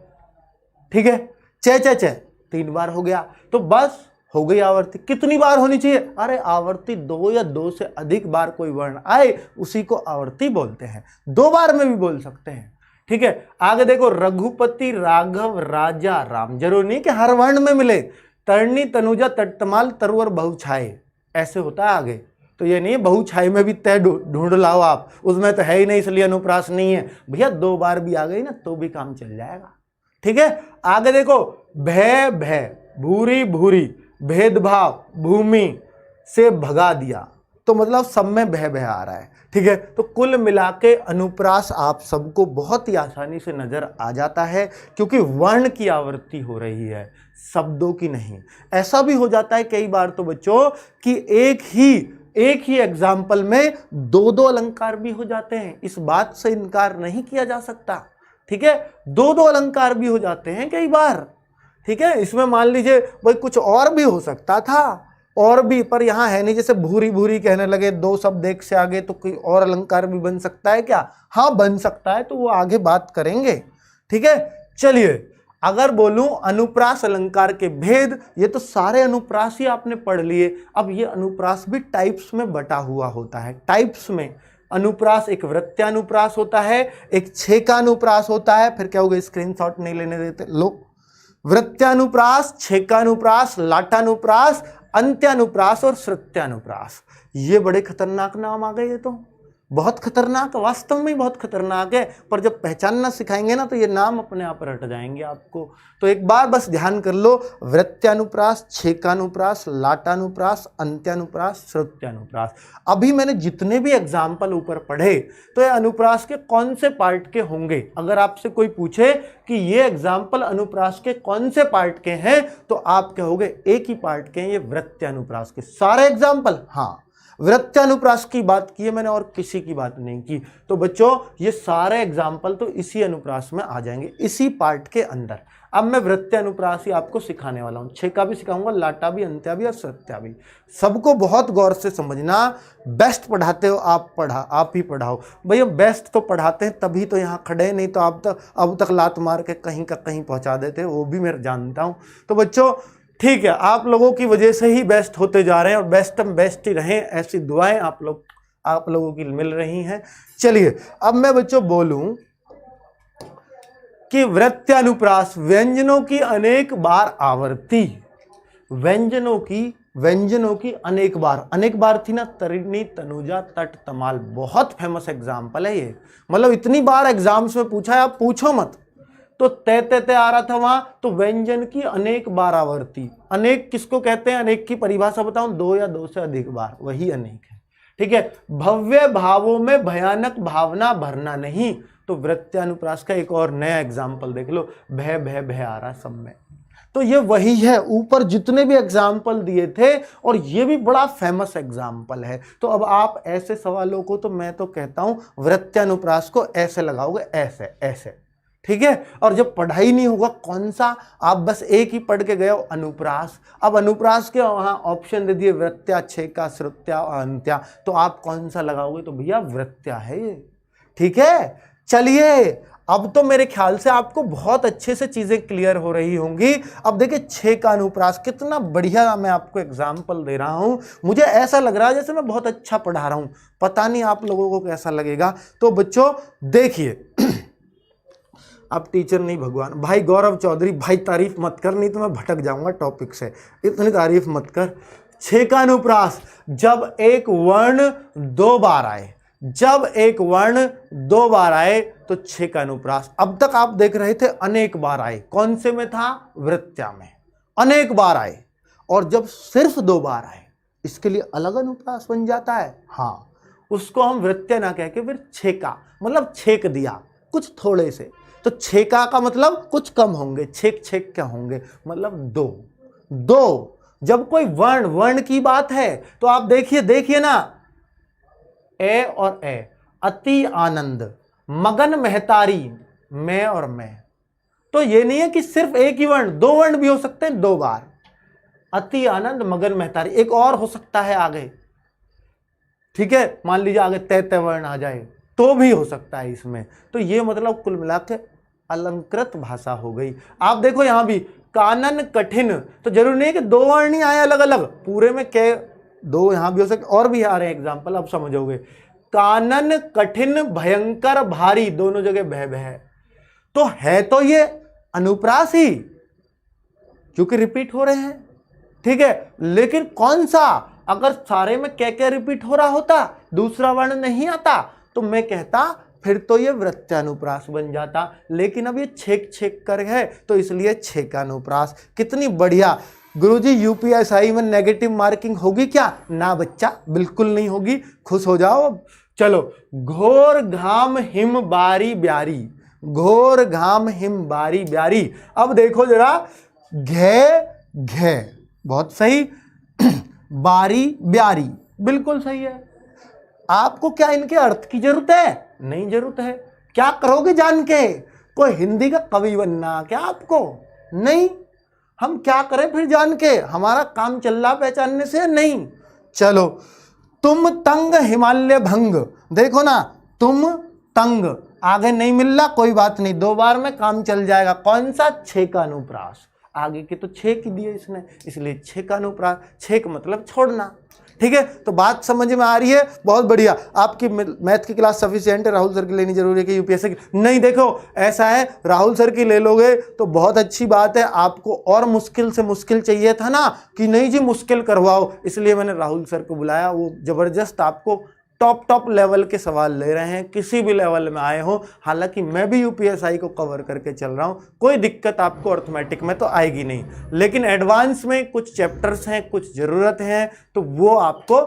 ठीक है, च च च 3 बार हो गया, तो बस हो गई आवर्ती। कितनी बार होनी चाहिए? अरे आवर्ती 2 या 2 से अधिक बार कोई वर्ण आए उसी को आवर्ती बोलते हैं। 2 बार में भी बोल सकते हैं, ठीक है। आगे देखो रघुपति राघव राजा राम, जरूर नहीं कि हर वर्ण में मिले। तरणी तनुजा तटतमाल तरवर बहुछाए, ऐसे होता है आगे। तो ये नहीं बहुछाई में भी तय ढूंढ लाओ आप, उसमें तो है ही नहीं इसलिए अनुप्रास नहीं है। भैया 2 बार भी आ गई ना तो भी काम चल जाएगा, ठीक है। आगे देखो भय भय, भूरी भूरी, भेदभाव, भूमि से भगा दिया, तो मतलब सब में भय भय आ रहा है, ठीक है। तो कुल मिला के अनुप्रास आप सबको बहुत ही आसानी से नजर आ जाता है, क्योंकि वर्ण की आवृत्ति हो रही है, शब्दों की नहीं। ऐसा भी हो जाता है कई बार तो बच्चों कि एक ही एग्जाम्पल में 2-2 अलंकार भी हो जाते हैं, इस बात से इनकार नहीं किया जा सकता, ठीक है। 2-2 अलंकार भी हो जाते हैं कई बार, ठीक है। इसमें मान लीजिए भाई कुछ और भी हो सकता था, और भी, पर यहां है नहीं। जैसे भूरी भूरी कहने लगे 2 शब्द एक से आगे, तो कोई और अलंकार भी बन सकता है क्या? हाँ बन सकता है, तो वो आगे बात करेंगे, ठीक है। चलिए अगर बोलूं अनुप्रास अलंकार के भेद, ये तो सारे अनुप्रास ही आपने पढ़ लिए। अब ये अनुप्रास भी टाइप्स में बटा हुआ होता है। टाइप्स में अनुप्रास एक वृत्त्यानुप्रास होता है, एक छेकानुप्रास होता है। फिर क्या होगा, स्क्रीनशॉट नहीं लेने देते लो। वृत्त्यानुप्रास, छेकानुप्रास, लाटानुप्रास, अंत्यानुप्रास और श्रुत्यानुप्रास, ये बड़े खतरनाक नाम आ गए। ये तो बहुत खतरनाक, वास्तव में बहुत खतरनाक है, पर जब पहचानना सिखाएंगे ना तो ये नाम अपने आप रट जाएंगे आपको। तो एक बार बस ध्यान कर लो, वृत्त्यानुप्रास, छेकानुप्रास, लाटानुप्रास, अंत्यानुप्रास, श्रुत्यानुप्रास। अभी मैंने जितने भी एग्जाम्पल ऊपर पढ़े, तो ये अनुप्रास के कौन से पार्ट के होंगे। अगर आपसे कोई पूछे कि ये एग्जाम्पल अनुप्रास के कौन से पार्ट के हैं, तो आप कहोगे एक ही पार्ट के हैं, ये वृत्त्यानुप्रास के सारे एग्जाम्पल। हाँ, वृत्त्यानुप्रास की बात की है मैंने और किसी की बात नहीं की। तो बच्चों ये सारे एग्जाम्पल तो इसी अनुप्रास में आ जाएंगे, इसी पार्ट के अंदर। अब मैं वृत्त्यानुप्रास ही आपको सिखाने वाला हूं, छेका भी सिखाऊंगा, लाटा भी, अंत्या भी और श्रुत्या भी। सबको बहुत गौर से समझना। बेस्ट पढ़ाते हो आप ही पढ़ाओ भैया। बेस्ट तो पढ़ाते हैं तभी तो यहाँ खड़े, नहीं तो आप तक अब तक लात मार के कहीं का कहीं पहुंचा देते, वो भी मैं जानता हूं। तो बच्चों ठीक है, आप लोगों की वजह से ही बेस्ट होते जा रहे हैं, और बेस्ट ही रहें, ऐसी दुआएं आप लोगों की मिल रही हैं। चलिए अब मैं बच्चों बोलूं कि वृत्त्यानुप्रास, व्यंजनों की अनेक बार आवर्ती, व्यंजनों की अनेक बार थी ना। तरिणी तनुजा तट तमाल, बहुत फेमस एग्जाम्पल है ये। मतलब इतनी बार एग्जाम्स में पूछा है, आप पूछो मत। तो तय आ रहा था वहां, तो व्यंजन की अनेक बार आवर्ती। अनेक किसको कहते हैं? अनेक की परिभाषा बताऊं, 2 या 2 से अधिक बार, वही अनेक है, ठीक है। भव्य भावों में भयानक भावना भरना नहीं, तो वृत्त्यानुप्रास का एक और नया एग्जाम्पल देख लो, भय भय भय आ रहा सब में। तो ये वही है, ऊपर जितने भी एग्जाम्पल दिए थे, और ये भी बड़ा फेमस एग्जाम्पल है। तो अब आप ऐसे सवालों को, तो मैं तो कहता हूं वृत्त्यानुप्रास को ऐसे लगाओगे, ऐसे ऐसे, ठीक है। और जब पढ़ाई नहीं होगा कौन सा, आप बस एक ही पढ़ के गए हो, अनुप्रास। अब अनुप्रास के वहां ऑप्शन दे दिए वृत्त्या, छेका, श्रुत्या और अंत्या, तो आप कौन सा लगाओगे? तो भैया वृत्त्या है ये, ठीक है। चलिए अब तो मेरे ख्याल से आपको बहुत अच्छे से चीजें क्लियर हो रही होंगी। अब देखिए छेका अनुप्रास, कितना बढ़िया मैं आपको एग्जाम्पल दे रहा हूं। मुझे ऐसा लग रहा है जैसे मैं बहुत अच्छा पढ़ा रहा हूं, पता नहीं आप लोगों को कैसा लगेगा। तो बच्चों देखिए, अब टीचर नहीं भगवान, भाई गौरव चौधरी, भाई तारीफ मत कर, नहीं तो मैं भटक जाऊंगा टॉपिक से, इतनी तारीफ मत कर। छेकानुप्रास, जब एक वर्ण 2 बार आए, जब एक वर्ण 2 बार आए तो छेकानुप्रास। अब तक आप देख रहे थे अनेक बार आए, कौन से में था? वृत्त्या में। अनेक बार आए, और जब सिर्फ 2 बार आए, इसके लिए अलग अनुप्रास बन जाता है। हाँ, उसको हम वृत्त्या ना कह के फिर छेका, मतलब छेक दिया, कुछ थोड़े से। तो छेका का मतलब कुछ कम होंगे, छेक छेक क्या होंगे, मतलब दो। दो जब कोई वर्ण वर्ण की बात है तो आप देखिए ना, ए और ए, अति आनंद, मगन महतारी, मैं और मैं। तो ये नहीं है कि सिर्फ एक ही वर्ण, दो वर्ण भी हो सकते हैं दो बार। अति आनंद, मगन महतारी, एक और हो सकता है आगे, ठीक है, मान लीजिए आगे तय वर्ण आ जाए तो भी हो सकता है इसमें। तो ये मतलब कुल मिला के अलंकृत भाषा हो गई। आप देखो यहां भी कानन कठिन, तो जरूरी नहीं है कि दो वर्ण ही आए अलग अलग, पूरे में के दो यहां भी हो सकते, और भी आ रहे हैं एग्जाम्पल, अब समझोगे। कानन कठिन भयंकर भारी, दोनों जगह भय भय, तो है तो ये अनुप्रास ही, क्योंकि रिपीट हो रहे हैं, ठीक है। लेकिन कौन सा, अगर सारे में क्या रिपीट हो रहा होता, दूसरा वर्ण नहीं आता, तो मैं कहता फिर तो ये वृत्यानुप्रास बन जाता। लेकिन अब ये छेक छेक कर है, तो इसलिए छेकानुप्रास। कितनी बढ़िया। गुरुजी यूपीएसआई में नेगेटिव मार्किंग होगी क्या? ना बच्चा, बिल्कुल नहीं होगी, खुश हो जाओ। चलो, घोर घाम हिम बारी ब्यारी, घोर घाम हिम बारी ब्यारी। अब देखो जरा, घे घे बहुत सही, बारी ब्यारी बिल्कुल सही है। आपको क्या इनके अर्थ की जरूरत है? नहीं जरूरत है। क्या करोगे जान के? कोई हिंदी का कवि बनना क्या आपको? नहीं। हम क्या करें फिर जान के? हमारा काम चल रहा पहचानने से नहीं। चलो, तुम तंग हिमालय भंग, देखो ना, तुम तंग, आगे नहीं मिल रहा, कोई बात नहीं, दो बार में काम चल जाएगा। कौन सा? छेकानुप्रास। आगे के तो छेक ही दिए इसने, इसलिए छेकानुप्रास। छेक मतलब छोड़ना, ठीक है। तो बात समझ में आ रही है? बहुत बढ़िया। आपकी मैथ की क्लास सफिशिएंट है, राहुल सर की लेनी जरूरी है कि यूपीएससी की? नहीं, देखो ऐसा है, राहुल सर की ले लोगे तो बहुत अच्छी बात है। आपको और मुश्किल से मुश्किल चाहिए था ना, कि नहीं जी मुश्किल करवाओ, इसलिए मैंने राहुल सर को बुलाया। वो जबरदस्त आपको टॉप लेवल के सवाल ले रहे हैं, किसी भी लेवल में आए हो। हालांकि मैं भी यूपीएसआई को कवर करके चल रहा हूं, कोई दिक्कत आपको अर्थमेटिक में तो आएगी नहीं, लेकिन एडवांस में कुछ चैप्टर्स हैं, कुछ ज़रूरत हैं, तो वो आपको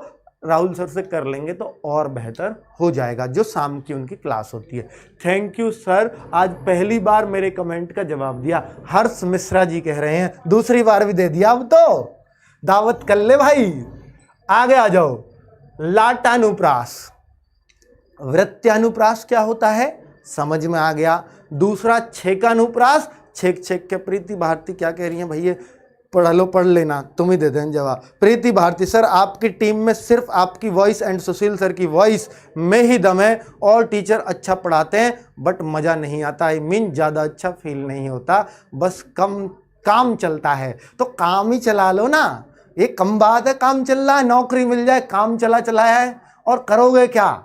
राहुल सर से कर लेंगे तो और बेहतर हो जाएगा, जो शाम की उनकी क्लास होती है। थैंक यू सर, आज पहली बार मेरे कमेंट का जवाब दिया। हर्ष मिश्रा जी कह रहे हैं, दूसरी बार भी दे दिया, अब तो दावत कर ले भाई। आगे आ जाओ। लाटानुप्रास, वृत्यानुप्रास क्या होता है समझ में आ गया। दूसरा छेकानुप्रास, छेक छेक के। प्रीति भारती क्या कह रही है भैया? पढ़ लो, पढ़ लेना, तुम ही दे दें जवाब। प्रीति भारती, सर आपकी टीम में सिर्फ आपकी वॉइस एंड सुशील सर की वॉइस में ही दम है, और टीचर अच्छा पढ़ाते हैं बट मज़ा नहीं आता, आई मीन ज़्यादा अच्छा फील नहीं होता, बस कम काम चलता है। तो काम ही चला लो ना, ये कम बात है, काम चल रहा है, नौकरी मिल जाए, काम चला है, और करोगे क्या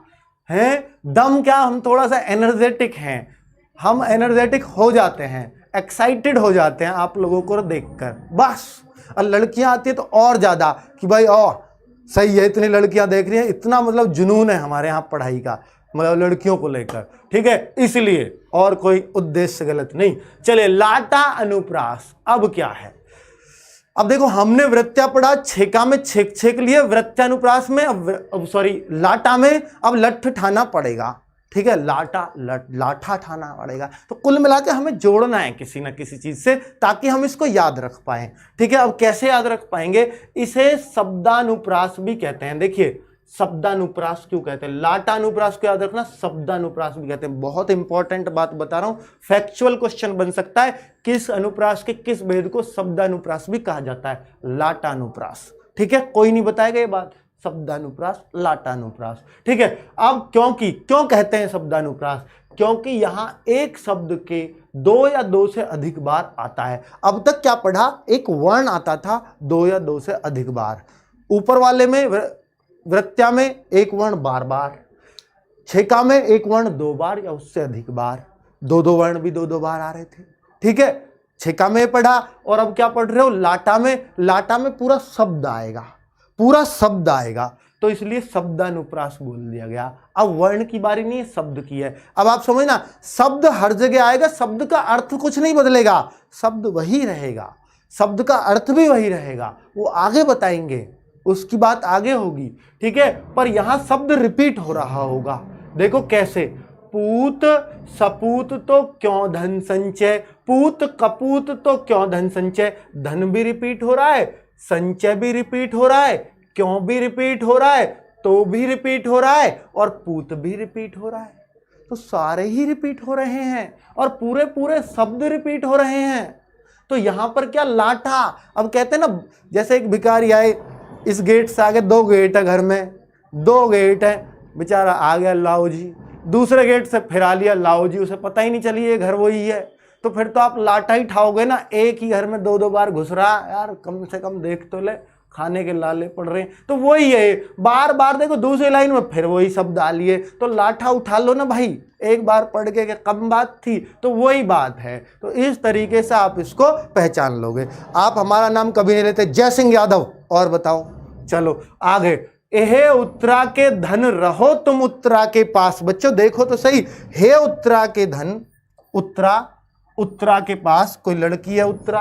हैं? दम क्या, हम थोड़ा सा एनर्जेटिक हैं, हम एनर्जेटिक हो जाते हैं, एक्साइटेड हो जाते हैं आप लोगों को देखकर, बस। और लड़कियां आती है तो और ज़्यादा कि भाई सही है, इतनी लड़कियां देख रही हैं, इतना मतलब जुनून है हमारे यहाँ पढ़ाई का, मतलब लड़कियों को लेकर, ठीक है, इसलिए, और कोई उद्देश्य गलत नहीं। चले, लाटा अनुप्रास अब क्या है? अब देखो, हमने वृत्या पढ़ा, छेका में छेक छेक लिए, वृत्यानुप्रास में अब सॉरी लाटा में अब लठ ठाना पड़ेगा, ठीक है, लाठा ठाना पड़ेगा। तो कुल मिला के हमें जोड़ना है किसी ना किसी चीज से, ताकि हम इसको याद रख पाए, ठीक है। अब कैसे याद रख पाएंगे? इसे शब्दानुप्रास भी कहते हैं। देखिए, शब्दानुप्रास क्यों कहते हैं? लाटानुप्रास को याद रखना, शब्दानुप्रास भी कहते हैं। बहुत इंपॉर्टेंट बात बता रहा हूं, फैक्चुअल क्वेश्चन बन सकता है, किस अनुप्रास के किस भेद को शब्दानुप्रास भी कहा जाता है? लाटानुप्रास, ठीक है, कोई नहीं बताएगा ये बात, शब्दानुप्रास, लाटानुप्रास, ठीक है। अब क्यों कहते हैं शब्दानुप्रास? क्योंकि यहां एक शब्द के दो या दो से अधिक बार आता है। अब तक क्या पढ़ा? एक वर्ण आता था दो या दो से अधिक बार, ऊपर वाले में वृत्या में एक वर्ण बार बार, छेका में एक वर्ण दो बार या उससे अधिक बार, दो वर्ण भी दो बार आ रहे थे, ठीक है। छेका में पढ़ा, और अब क्या पढ़ रहे हो? लाटा में पूरा शब्द आएगा, पूरा शब्द आएगा, तो इसलिए शब्दानुप्रास बोल दिया गया। अब वर्ण की बारी नहीं है, शब्द की है। अब आप समझना, शब्द हर जगह आएगा, शब्द का अर्थ कुछ नहीं बदलेगा, शब्द वही रहेगा, शब्द का अर्थ भी वही रहेगा, वो आगे बताएंगे, उसकी बात आगे होगी, ठीक है। पर यहां शब्द रिपीट हो रहा होगा। देखो कैसे, पूत सपूत तो क्यों धन संचय, पूत कपूत तो क्यों धन संचय। धन भी रिपीट हो रहा है, संचय भी रिपीट हो रहा है, क्यों भी रिपीट हो रहा है, तो भी रिपीट हो रहा है, और पूत भी रिपीट हो रहा है। तो सारे ही रिपीट हो रहे हैं और पूरे पूरे शब्द रिपीट हो रहे हैं। तो यहां पर क्या लाठा, अब कहते हैं ना, जैसे एक भिखारी आए, इस गेट से आगे 2 गेट है, घर में 2 गेट है, बेचारा आ गया, लाओ जी, दूसरे गेट से फिर आ लिया, लाओ जी, उसे पता ही नहीं चली ये घर वही है। तो फिर तो आप लाठा ही ठाओगे ना, एक ही घर में 2-2 बार घुस रहा, यार कम से कम देख तो ले, खाने के लाले पड़ रहे हैं। तो वही है, बार बार देखो दूसरी लाइन में फिर वही शब्द डालिए, तो लाठा उठा लो ना भाई, एक बार पढ़ के कम बात थी, तो वही बात है। तो इस तरीके से आप इसको पहचान लोगे। आप हमारा नाम कभी नहीं लेते, जय सिंह यादव। और बताओ, चलो आगे। हे उत्तरा के धन रहो तुम उत्तरा के पास। बच्चों देखो तो सही, हे उत्तरा के धन, उत्तरा के पास, कोई लड़की है उत्तरा,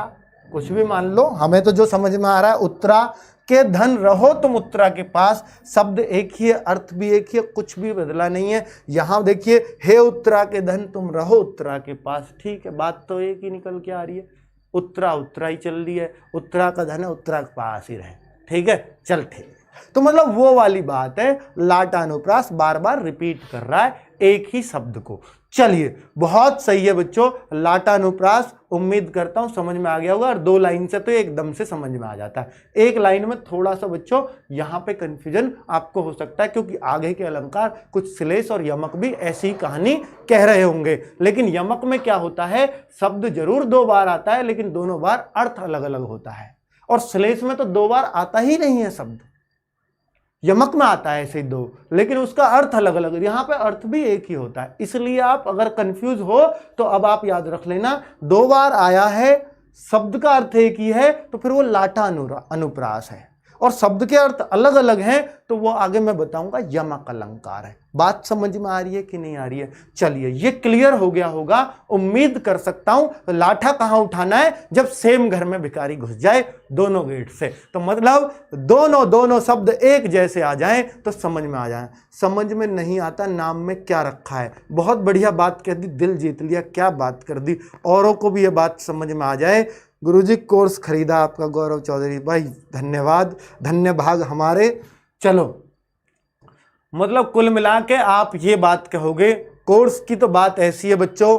कुछ भी मान लो, हमें तो जो समझ में आ रहा है, उत्तरा के धन रहो तुम उत्तरा के पास, शब्द एक ही है, अर्थ भी एक ही है, कुछ भी बदला नहीं है। यहां देखिए, हे उत्तरा के धन तुम रहो उत्तरा के पास, ठीक है, बात तो एक ही निकल के आ रही है, उत्तरा उत्तरा ही चल रही है, उत्तरा का धन है, उत्तरा के पास ही रहे, ठीक है, चल ठीक। तो मतलब वो वाली बात है, लाटा अनुप्रास बार बार रिपीट कर रहा है एक ही शब्द को। चलिए, बहुत सही है बच्चों, लाटा अनुप्रास, उम्मीद करता हूं समझ में आ गया होगा, और 2 लाइन से तो एकदम से समझ में आ जाता है। एक लाइन में थोड़ा सा बच्चों यहां पे कंफ्यूजन आपको हो सकता है, क्योंकि आगे के अलंकार कुछ श्लेष और यमक भी ऐसी कहानी कह रहे होंगे। लेकिन यमक में क्या होता है, शब्द जरूर 2 बार आता है, लेकिन दोनों बार अर्थ अलग अलग होता है, और श्लेष में तो 2 बार आता ही नहीं है शब्द, यमक में आता है ऐसे 2, लेकिन उसका अर्थ अलग अलग, यहां पे अर्थ भी एक ही होता है। इसलिए आप अगर कंफ्यूज हो तो अब आप याद रख लेना, 2 बार आया है, शब्द का अर्थ एक ही है, तो फिर वो लाटा अनुप्रास है, और शब्द के अर्थ अलग अलग हैं, तो वो आगे मैं बताऊंगा यमक अलंकार है। बात समझ में आ रही है कि नहीं आ रही है? चलिए, ये क्लियर हो गया होगा, उम्मीद कर सकता हूं। लाठा कहां उठाना है, जब सेम घर में भिखारी घुस जाए दोनों गेट से, तो मतलब दोनों शब्द एक जैसे आ जाएं तो समझ में आ जाए। समझ में नहीं आता नाम में क्या रखा है, बहुत बढ़िया बात कह दी, दिल जीत लिया, क्या बात कर दी, औरों को भी ये बात समझ में आ जाए। गुरुजी कोर्स खरीदा आपका गौरव चौधरी भाई, धन्यवाद, धन्य भाग हमारे। चलो, मतलब कुल मिला के आप ये बात कहोगे, कोर्स की तो बात ऐसी है बच्चों,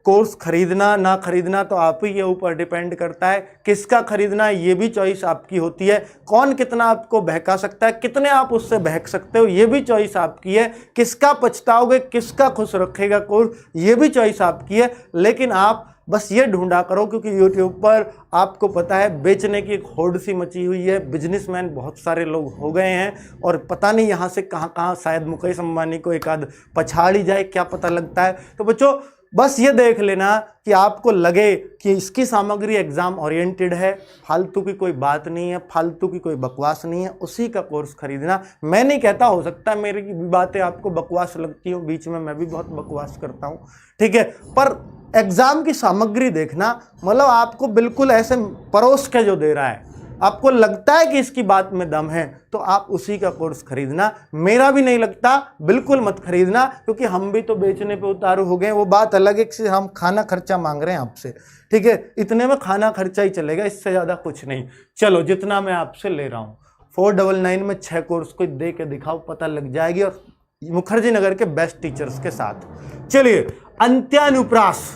कोर्स खरीदना ना खरीदना तो आप ही के ऊपर डिपेंड करता है। किसका खरीदना है ये भी चॉइस आपकी होती है। कौन कितना आपको बहका सकता है, कितने आप उससे बहक सकते हो, ये भी चॉइस आपकी है। किसका पछताओगे, किसका खुश रखेगा कोर्स, ये भी चॉइस आपकी है। लेकिन आप बस ये ढूंढा करो, क्योंकि YouTube पर आपको पता है बेचने की एक होड़ सी मची हुई है, बिजनेसमैन बहुत सारे लोग हो गए हैं, और पता नहीं यहाँ से कहाँ कहाँ शायद मुकेश अंबानी को एक आध पछाड़ ही जाए, क्या पता लगता है। तो बच्चों बस ये देख लेना कि आपको लगे कि इसकी सामग्री एग्जाम ओरिएंटेड है, फालतू की कोई बात नहीं है, फालतू की कोई बकवास नहीं है, उसी का कोर्स खरीदना। मैं नहीं कहता, हो सकता है मेरी भी बातें आपको बकवास लगती हो, बीच में मैं भी बहुत बकवास करता हूँ, ठीक है, पर एग्जाम की सामग्री देखना, मतलब आपको बिल्कुल ऐसे परोस के जो दे रहा है, आपको लगता है कि इसकी बात में दम है, तो आप उसी का कोर्स खरीदना। मेरा भी नहीं लगता, बिल्कुल मत खरीदना, क्योंकि हम भी तो बेचने पे उतारू हो गए। वो बात अलग है कि हम खाना खर्चा मांग रहे हैं आपसे, ठीक है, इतने में खाना खर्चा ही चलेगा, इससे ज़्यादा कुछ नहीं। चलो, जितना मैं आपसे ले रहा हूँ, 499 में 6 कोर्स को दे के दिखाओ, पता लग जाएगी, और मुखर्जी नगर के बेस्ट टीचर्स के साथ। चलिए, अंत्यानुप्रास,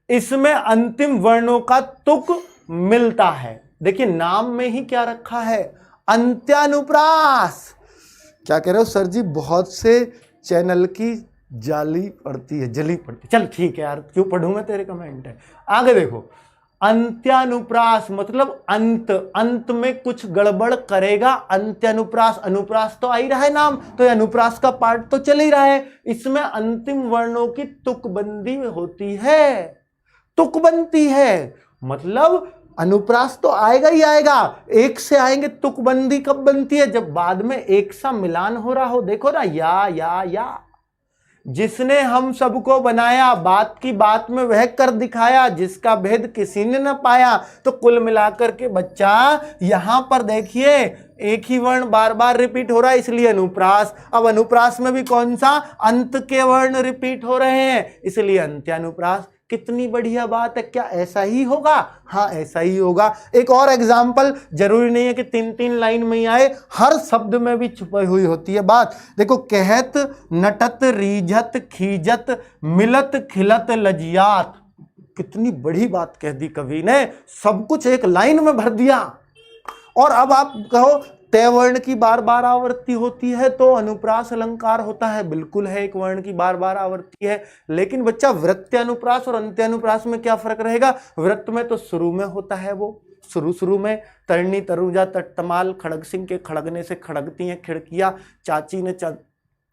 इसमें अंतिम वर्णों का तुक मिलता है। देखिए, नाम में ही क्या रखा है, अंत्यानुप्रास। क्या कह रहे हो सर जी, बहुत से चैनल की जली पड़ती है। चल ठीक है यार, क्यों पढ़ूंगा, तेरे कमेंट है। आगे देखो, अंत्यानुप्रास मतलब अंत, अंत में कुछ गड़बड़ करेगा, अंत्यानुप्रास। अनुप्रास तो आ ही रहा है नाम, तो अनुप्रास का पार्ट तो चल ही रहा है। इसमें अंतिम वर्णों की तुकबंदी होती है, तुक बनती है, मतलब अनुप्रास तो आएगा ही आएगा, एक से आएंगे। तुकबंदी कब बनती है, जब बाद में एक सा मिलान हो रहा हो। देखो ना, या जिसने हम सबको बनाया, बात की बात में वह कर दिखाया, जिसका भेद किसी ने न पाया। तो कुल मिलाकर के बच्चा यहां पर देखिए एक ही वर्ण बार बार रिपीट हो रहा है, इसलिए अनुप्रास। अब अनुप्रास में भी कौन सा, अंत के वर्ण रिपीट हो रहे हैं, इसलिए अंत्यानुप्रास। कितनी बढ़िया बात है, क्या ऐसा ही होगा? हाँ ऐसा ही होगा। एक और एग्जाम्पल, जरूरी नहीं है कि 3-3 लाइन में ही आए, हर शब्द में भी छुपी हुई होती है बात। देखो, कहत नटत रीझत खीजत मिलत खिलत लजियात। कितनी बड़ी बात कह दी कवि ने, सब कुछ एक लाइन में भर दिया। और अब आप कहो तय वर्ण की बार बार आवृत्ति होती है तो अनुप्रास अलंकार होता है, बिल्कुल है, एक वर्ण की बार बार आवृत्ति है। लेकिन बच्चा वृत्त्यानुप्रास और अंत्यानुप्रास में क्या फर्क रहेगा? वृत्त में तो शुरू में होता है, वो शुरू में तरणी तरुजा तटतमाल, खड़ग सिंह के खड़गने से खड़गती हैं खिड़कियां, चाची ने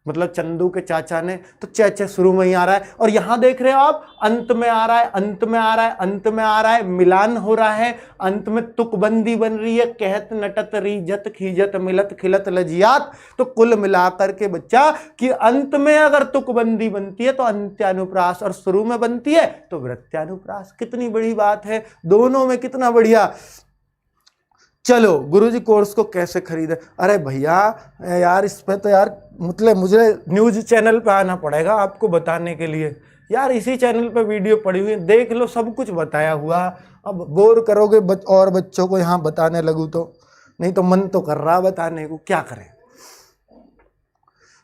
मतलब चंदू के चाचा ने, तो चे शुरू में ही आ रहा है। और यहां देख रहे हो आप, अंत में आ रहा है, अंत में आ रहा है, अंत में आ रहा है, मिलान हो रहा है, अंत में तुकबंदी बन रही है, कहत नटत रीझत खीजत मिलत खिलत लजियात। तो कुल मिलाकर के बच्चा कि अंत में अगर तुकबंदी बनती है तो अंत्यानुप्रास, और शुरू में बनती है तो वृत्त्यानुप्रास। कितनी बड़ी बात है, दोनों में कितना बढ़िया। चलो गुरुजी कोर्स को कैसे खरीदे? अरे भैया यार, इस पे तो यार मतलब मुझे न्यूज चैनल पे आना पड़ेगा आपको बताने के लिए। यार इसी चैनल पे वीडियो पड़ी हुई है, देख लो, सब कुछ बताया हुआ। अब बोर करोगे और बच्चों को यहाँ बताने लगूँ तो, नहीं तो मन तो कर रहा बताने को, क्या करें?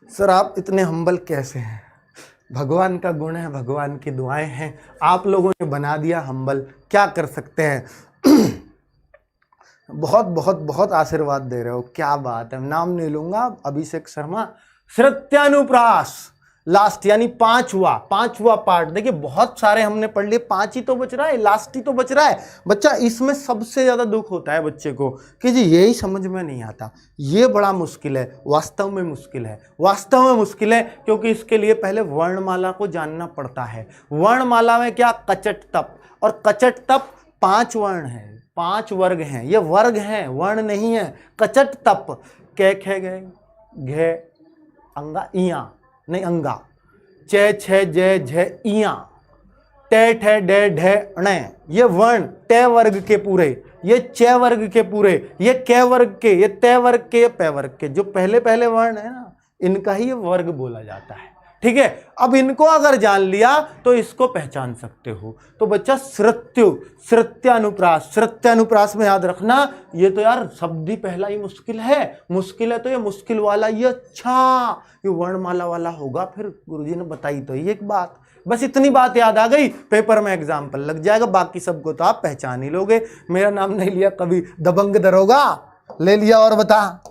सर आप इतने हम्बल कैसे हैं? भगवान का गुण है, भगवान की दुआएं हैं, आप लोगों ने बना दिया हम्बल, क्या कर सकते हैं। बहुत बहुत बहुत आशीर्वाद दे रहे हो, क्या बात है। नाम नहीं लूंगा, अभिषेक शर्मा। श्रुत्यानुप्रास लास्ट यानी पांचवा पार्ट। देखिए बहुत सारे हमने पढ़ लिए, 5 ही तो बच रहा है, लास्ट ही तो बच रहा है। बच्चा इसमें सबसे ज्यादा दुख होता है बच्चे को कि जी यही समझ में नहीं आता, ये बड़ा मुश्किल है, वास्तव में मुश्किल है, वास्तव में मुश्किल है। क्योंकि इसके लिए पहले वर्णमाला को जानना पड़ता है। वर्णमाला में क्या, कचट तप, और कचट तप 5 वर्ण है, 5 वर्ग हैं, ये वर्ग हैं, वर्ण नहीं है। कचट तप, कै खे गे घे अंगा इया नहीं अंगा, चे छे जे झे इया, टे ठे डे ढे णे, ये वर्ण टे वर्ग के पूरे, ये चे वर्ग के पूरे, ये कै वर्ग के, ये तय वर्ग के, ये पै वर्ग के, जो पहले पहले वर्ण है ना, इनका ही ये वर्ग बोला जाता है। ठीक है, अब इनको अगर जान लिया तो इसको पहचान सकते हो। तो बच्चा श्रुत्यानुप्रास, श्रुत्यानुप्रास में याद रखना, ये तो यार शब्द ही पहला ही मुश्किल है तो ये मुश्किल वाला ये अच्छा ये वर्णमाला वाला होगा। फिर गुरुजी ने बताई तो ये एक बात, बस इतनी बात याद आ गई, पेपर में एग्जाम्पल लग जाएगा, बाकी सबको तो आप पहचान ही लोगे। मेरा नाम नहीं लिया कभी, दबंग दरोगा ले लिया, और बता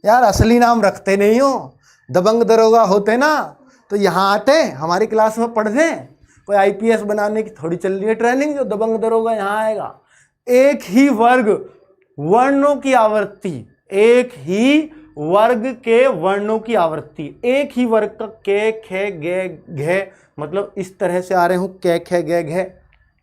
यार असली नाम रखते नहीं हो। दबंग दरोगा होते ना तो यहाँ आते हमारी क्लास में पढ़ दें। कोई आईपीएस बनाने की थोड़ी चल रही है ट्रेनिंग, जो दबंग दरोगा यहाँ आएगा। एक ही वर्ग वर्णों की आवृत्ति, एक ही वर्ग के वर्णों की आवृत्ति, एक ही वर्ग का के खे गे घे, मतलब इस तरह से आ रहे हूँ, के खे गे घे,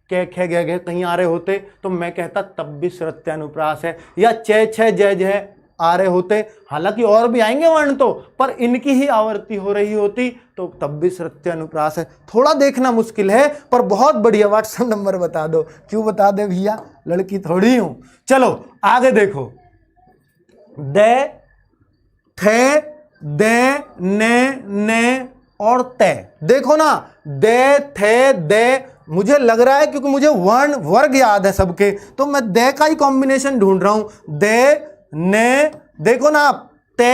के खे गे घे कहीं आ रहे होते तो मैं कहता तब भी श्रुत्यानुप्रास है, या चे छे जय जय आ रहे होते, हालांकि और भी आएंगे वर्ण तो, पर इनकी ही आवृत्ति हो रही होती तो तब भी श्रुत्यानुप्रास है। थोड़ा देखना मुश्किल है पर बहुत बढ़िया। व्हाट्सएप नंबर बता दो। क्यों बता दे भैया, लड़की थोड़ी हूं। चलो आगे देखो, दे थे दे ने और तय, देखो ना, दे थे दे, मुझे लग रहा है क्योंकि मुझे वर्ण वर्ग याद है सबके, तो मैं दे का ही कॉम्बिनेशन ढूंढ रहा हूं। दे ने, देखो ना आप, ते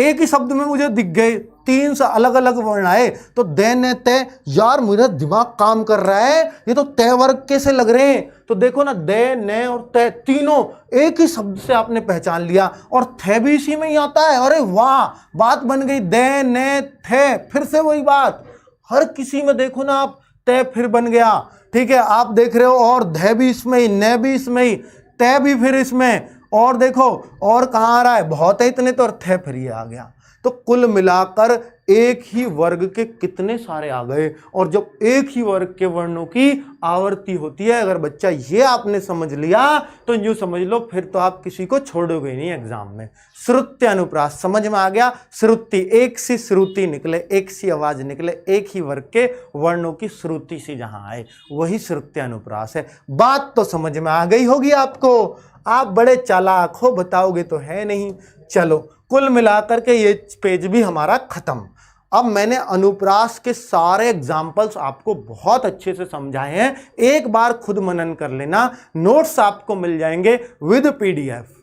एक ही शब्द में मुझे दिख गए, 3 से अलग अलग वर्ण आए, तो दे ने ते, यार मेरा दिमाग काम कर रहा है, ये तो तय वर्ग के से लग रहे हैं। तो देखो ना, दे ने और तय तीनों एक ही शब्द से आपने पहचान लिया, और थे भी इसी में ही आता है। अरे वाह, बात बन गई, दे ने थे, फिर से वही बात, हर किसी में देखो ना आप, तय फिर बन गया। ठीक है, आप देख रहे हो, और धै भी इसमें ही, ने भी इसमें ही, तय भी फिर इसमें, और देखो और कहाँ आ रहा है, बहुत है इतने तो, और थे फिर ये आ गया। तो कुल मिलाकर एक ही वर्ग के कितने सारे आ गए। और जब एक ही वर्ग के वर्णों की आवर्ती होती है, अगर बच्चा ये आपने समझ लिया तो यूं समझ लो फिर तो आप किसी को छोड़ोगे नहीं एग्जाम में। श्रुत्य अनुप्रास समझ में आ गया। श्रुति, एक सी श्रुति निकले, एक सी आवाज निकले, एक ही वर्ग के वर्णों की श्रुति सी जहां आए, वही श्रुत्य अनुप्रास है। बात तो समझ में आ गई होगी आपको। आप बड़े चालाक हो, बताओगे तो है नहीं। चलो कुल मिलाकर के ये पेज भी हमारा खत्म। अब मैंने अनुप्रास के सारे एग्जाम्पल्स आपको बहुत अच्छे से समझाए हैं, एक बार खुद मनन कर लेना। नोट्स आपको मिल जाएंगे विद पीडीएफ।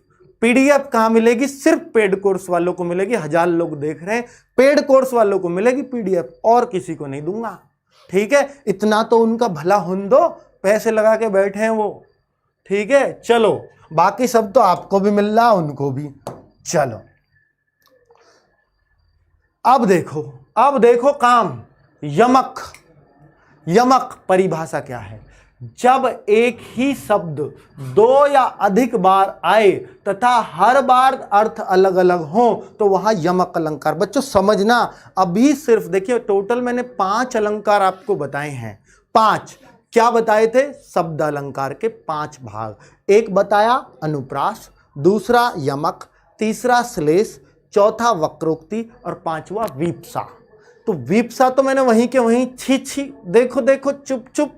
पीडीएफ कहाँ मिलेगी? सिर्फ पेड कोर्स वालों को मिलेगी। 1000 लोग देख रहे हैं, पेड कोर्स वालों को मिलेगी पीडीएफ, और किसी को नहीं दूंगा। ठीक है, इतना तो उनका भला होने दो, पैसे लगा के बैठे हैं वो। ठीक है, चलो बाकी सब तो आपको भी मिल रहा, उनको भी। चलो अब देखो काम। यमक, यमक परिभाषा क्या है? जब एक ही शब्द 2 या अधिक बार आए तथा हर बार अर्थ अलग अलग हो तो वहां यमक अलंकार। बच्चों समझना, अभी सिर्फ देखिए टोटल मैंने 5 अलंकार आपको बताए हैं। 5 क्या बताए थे? शब्द अलंकार के 5 भाग। एक बताया अनुप्रास, दूसरा यमक, तीसरा श्लेष, चौथा वक्रोक्ति और 5वां वीप्सा। तो वीप्सा तो मैंने वहीं के वहीं छी देखो चुप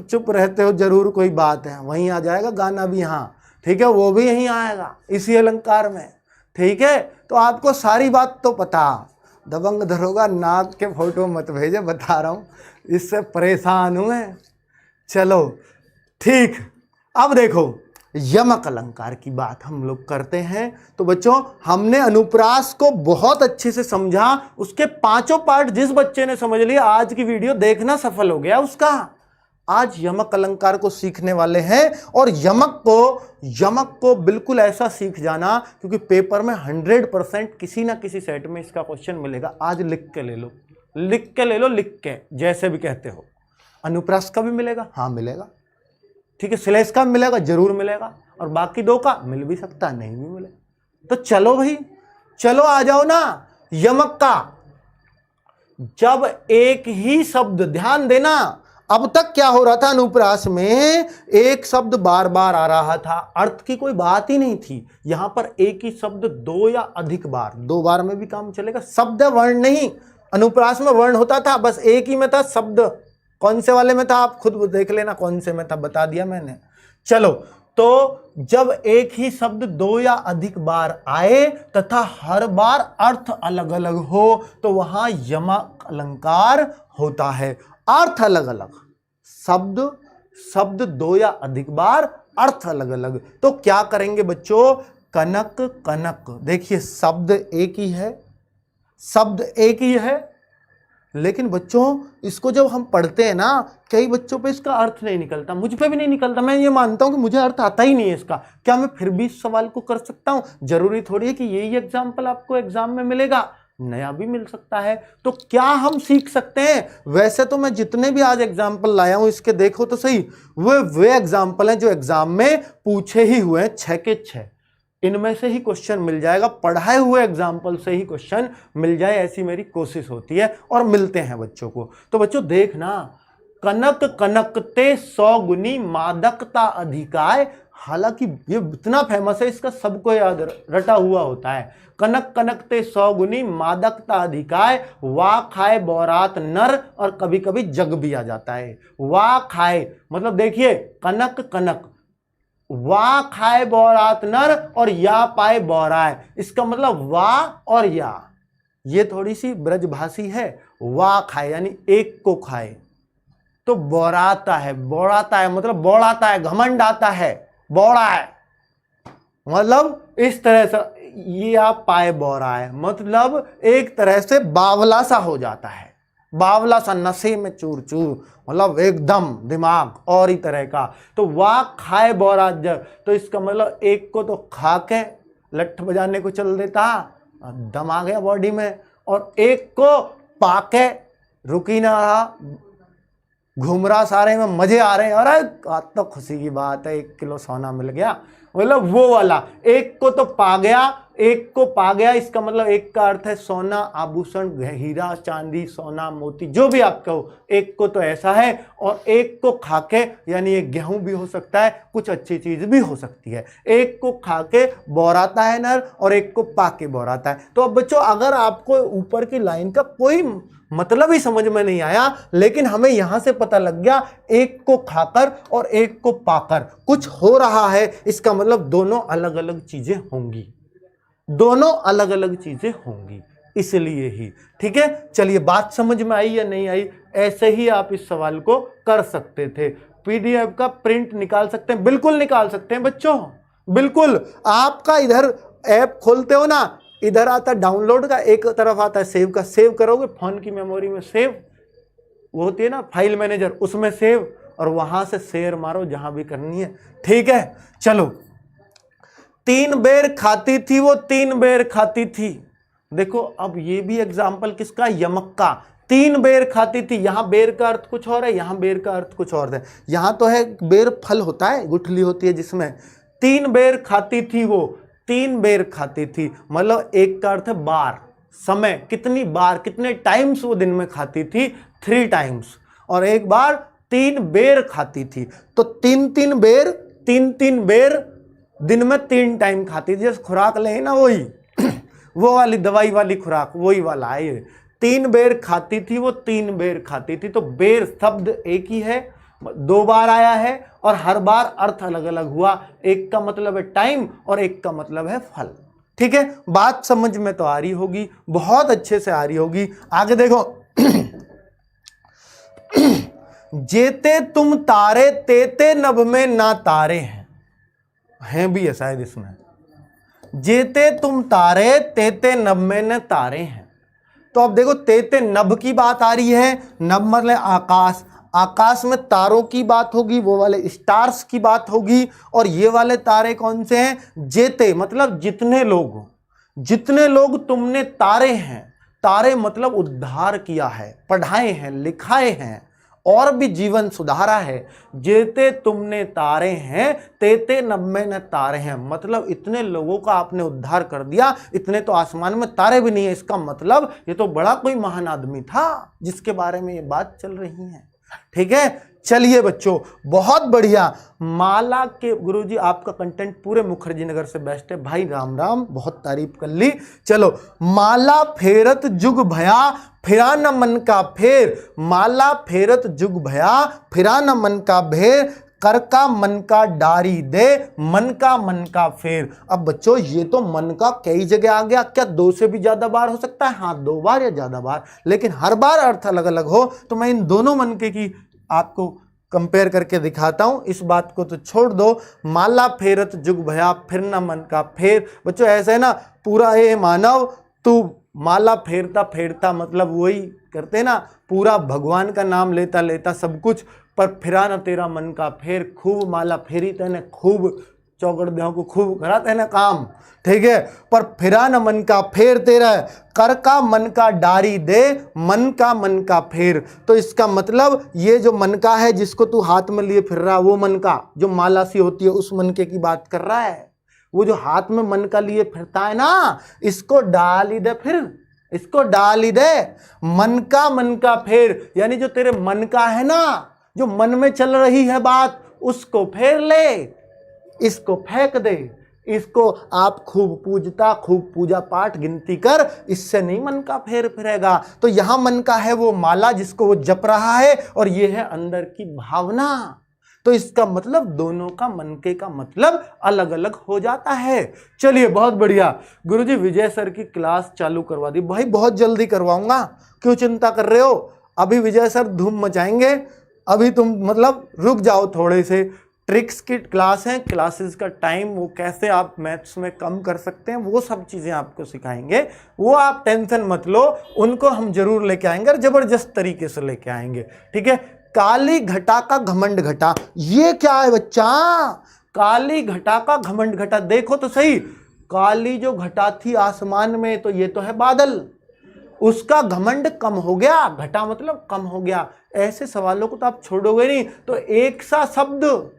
चुप रहते हो, जरूर कोई बात है, वहीं आ जाएगा गाना भी। हाँ ठीक है, वो भी यहीं आएगा इसी अलंकार में। ठीक है, तो आपको सारी बात तो पता। दबंग धरोगा नाक के फोटो मत भेजे, बता रहा हूं, इससे परेशान हूं मैं। चलो ठीक, अब देखो यमक अलंकार की बात हम लोग करते हैं। तो बच्चों हमने अनुप्रास को बहुत अच्छे से समझा, उसके 5 पार्ट जिस बच्चे ने समझ लिया आज की वीडियो देखना सफल हो गया उसका। आज यमक अलंकार को सीखने वाले हैं, और यमक को बिल्कुल ऐसा सीख जाना, क्योंकि पेपर में 100% किसी ना किसी सेट में इसका क्वेश्चन मिलेगा। आज लिख के ले लो, लिख के जैसे भी कहते हो। अनुप्रास का भी मिलेगा, हाँ मिलेगा। ठीक है, श्लेष का मिलेगा, जरूर मिलेगा, और बाकी 2 का मिल भी सकता, नहीं भी मिले। तो चलो भाई, चलो आ जाओ ना। यमक का जब एक ही शब्द, ध्यान देना, अब तक क्या हो रहा था अनुप्रास में, एक शब्द बार बार आ रहा था, अर्थ की कोई बात ही नहीं थी। यहां पर एक ही शब्द 2 या अधिक बार, 2 बार में भी काम चलेगा। शब्द वर्ण नहीं, अनुप्रास में वर्ण होता था, बस एक ही में था शब्द। कौन से वाले में था आप खुद देख लेना, कौन से में था, बता दिया मैंने। चलो, तो जब एक ही शब्द 2 या अधिक बार आए तथा हर बार अर्थ अलग अलग हो तो वहां यमक अलंकार होता है। अर्थ अलग अलग, शब्द 2 या अधिक बार, अर्थ अलग अलग। तो क्या करेंगे बच्चों? कनक। देखिए शब्द एक ही है, लेकिन बच्चों इसको जब हम पढ़ते हैं ना, कई बच्चों पे इसका अर्थ नहीं निकलता, मुझ पे भी नहीं निकलता। मैं ये मानता हूं कि मुझे अर्थ आता ही नहीं है इसका। क्या मैं फिर भी इस सवाल को कर सकता हूं? जरूरी थोड़ी है कि यही एग्जाम्पल आपको एग्जाम में मिलेगा, नया भी मिल सकता है। तो क्या हम सीख सकते हैं? वैसे तो मैं जितने भी आज एग्जाम्पल लाया हूं, इसके देखो तो सही, वे एग्जाम्पल हैं जो एग्जाम में पूछे ही हुए हैं, 6 के 6। इनमें से ही क्वेश्चन मिल जाएगा, पढ़ाए हुए एग्जाम्पल से ही क्वेश्चन मिल जाए, ऐसी मेरी कोशिश होती है, और मिलते हैं बच्चों को। तो बच्चों देखना, कनकते 100 गुनी मादकता अधिकाय। हालांकि ये इतना फेमस है, इसका सबको याद रटा हुआ होता है। कनकते 100 गुनी मादकता अधिकाय, वाह खाए बौरात नर, और कभी कभी जग भी आ जाता है। वाह खाए मतलब देखिए, कनक, वाह खाए बौरात नर और या पाए बौराए। इसका मतलब वाह और या, ये थोड़ी सी ब्रजभाषी है। वाह खाए यानी एक को खाए, तो बौराता है मतलब बौड़ाता है, घमंड आता है, बौड़ा है मतलब इस तरह से। ये आप पाए बौरा है मतलब एक तरह से बावला सा हो जाता है, बावला सा, नशे में चूर चूर, मतलब एकदम दिमाग और ही तरह का। तो वाह खाए बौरा जग, तो इसका मतलब एक को तो खा के लठ बजाने को चल देता, दम आ गया बॉडी में, और एक को पाके रुक ही ना रहा, घूम रहा सारे में, मजे आ रहे हैं, अरे आज तो खुशी की बात है 1 किलो सोना मिल गया, मतलब वो वाला। एक को तो पा गया, एक को पा गया, इसका मतलब एक का अर्थ है सोना, आभूषण, हीरा, चांदी, सोना, मोती, जो भी आप कहो, एक को तो ऐसा है। और एक को खाके, यानी ये गेहूं भी हो सकता है, कुछ अच्छी चीज भी हो सकती है। एक को खाके बौराता है नर और एक को पाके बौराता है। तो अब बच्चों अगर आपको ऊपर की लाइन का कोई मतलब ही समझ में नहीं आया, लेकिन हमें यहां से पता लग गया एक को खाकर और एक को पाकर कुछ हो रहा है, इसका मतलब दोनों अलग अलग चीजें होंगी, दोनों अलग अलग चीजें होंगी, इसलिए ही। ठीक है, चलिए बात समझ में आई या नहीं आई? ऐसे ही आप इस सवाल को कर सकते थे। पीडीएफ का प्रिंट निकाल सकते हैं, बिल्कुल निकाल सकते हैं बच्चों, बिल्कुल। आपका इधर ऐप खोलते हो ना, इधर आता डाउनलोड का, एक तरफ आता है सेव का, सेव करोगे फोन की मेमोरी में, सेव वो होती है ना फाइल मैनेजर, उसमें सेव, और वहां से शेयर मारो जहां भी करनी है। ठीक है, चलो। 3 बेर खाती थी वो, 3 बेर खाती थी। देखो अब ये भी एग्जाम्पल किसका? यमक का। 3 बेर खाती थी, यहां बेर का अर्थ कुछ और है, यहां बेर का अर्थ कुछ और है। यहां तो है बेर फल होता है, गुठली होती है जिसमें। 3 बेर खाती थी वो, 3 बेर खाती थी, मतलब एक का अर्थ है बार, समय, कितनी बार, कितने टाइम्स वो दिन में खाती थी, 3 टाइम्स। और एक बार 3 बेर खाती थी, तो 3 बेर, 3 बेर दिन में 3 टाइम खाती थी। जैसे खुराक ले ना, वही वो वाली दवाई वाली खुराक, वही वाला है ये। 3 बेर खाती थी वो, 3 बेर खाती थी। तो बेर शब्द एक ही है, 2 बार आया है और हर बार अर्थ अलग अलग हुआ। एक का मतलब है टाइम और एक का मतलब है फल। ठीक है, बात समझ में तो आ रही होगी, बहुत अच्छे से आ रही होगी। आगे देखो जेते तुम तारे तेते नभ में ना तारे हैं भी है शायद इसमें। जेते तुम तारे तेते नभ में न तारे हैं। तो अब देखो तेते नभ की बात आ रही है, नभ मतलब आकाश, आकाश में तारों की बात होगी, वो वाले स्टार्स की बात होगी। और ये वाले तारे कौन से हैं? जेते मतलब जितने लोग, जितने लोग तुमने तारे हैं, तारे मतलब उद्धार किया है, पढ़ाए हैं, लिखाए हैं और भी जीवन सुधारा है। जेते तुमने तारे हैं तेते नभ में न तारे हैं, मतलब इतने लोगों का आपने उद्धार कर दिया, इतने तो आसमान में तारे भी नहीं है। इसका मतलब ये तो बड़ा कोई महान आदमी था जिसके बारे में ये बात चल रही है। ठीक है, चलिए बच्चों बहुत बढ़िया। माला के गुरुजी आपका कंटेंट पूरे मुखर्जी नगर से बेस्ट है भाई, राम राम, बहुत तारीफ कर ली। चलो, माला फेरत जुग भया फिरा न मन का फेर, माला फेरत जुग भया फिरा न मन का भेर, कर का मन का डारी दे मन का फेर। अब बच्चों ये तो मन का कई जगह आ गया, क्या 2 से भी ज्यादा बार हो सकता है? हाँ 2 बार या ज्यादा बार, लेकिन हर बार अर्थ अलग अलग हो। तो मैं इन दोनों मन के की आपको कंपेयर करके दिखाता हूं, इस बात को तो छोड़ दो। माला फेरत जुग भया फिर न मन का फेर। बच्चों ऐसे है ना, पूरा ये मानव तू माला फेरता फेरता, मतलब वही करते ना, पूरा भगवान का नाम लेता लेता सब कुछ, पर फिरा न तेरा मन का फेर। खूब माला फेरी तेने, खूब चौकड़ देहों को खूब करा तेने काम। ठीक है, पर फिरा न मन का फेर तेरा, कर का मन का डारी दे मन का फेर। तो इसका मतलब ये जो मन का है जिसको तू हाथ में लिए फिर रहा, वो मन का जो माला सी होती है उस मन के की बात कर रहा है। वो जो हाथ में मन का लिए फिरता है ना, इसको डाल ही दे, फिर इसको डाल ही दे मन का फेर। यानी जो तेरे मन का है ना, जो मन में चल रही है बात, उसको फेर ले, इसको फेंक दे। इसको आप खूब पूजता, खूब पूजा पाठ गिनती कर, इससे नहीं मन का फेर फिरेगा। तो यहां मन का है वो माला जिसको वो जप रहा है, और ये है अंदर की भावना। तो इसका मतलब दोनों का मन के का मतलब अलग अलग हो जाता है। चलिए बहुत बढ़िया। गुरुजी विजय सर की क्लास चालू करवा दी। भाई बहुत जल्दी करवाऊंगा, क्यों चिंता कर रहे हो? अभी विजय सर धूम मचाएंगे, अभी तुम मतलब रुक जाओ थोड़े से। ट्रिक्स की क्लास है, क्लासेस का टाइम, वो कैसे आप मैथ्स में कम कर सकते हैं, वो सब चीज़ें आपको सिखाएंगे। वो आप टेंशन मत लो, उनको हम जरूर लेके आएंगे और ज़बरदस्त तरीके से लेके आएंगे। ठीक है, काली घटा का घमंड घटा, ये क्या है बच्चा? काली घटा का घमंड घटा, देखो तो सही, काली जो घटा थी आसमान में, तो ये तो है बादल, उसका घमंड कम हो गया, घटा मतलब कम हो गया। ऐसे सवालों को तो आप छोड़ोगे नहीं। तो एक सा शब्द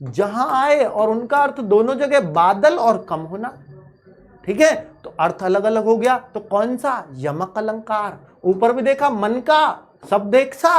जहां आए और उनका अर्थ दोनों जगह बादल और कम होना। ठीक है, तो अर्थ अलग अलग हो गया। तो कौन सा? यमक अलंकार। ऊपर भी देखा मन का शब्द एक सा,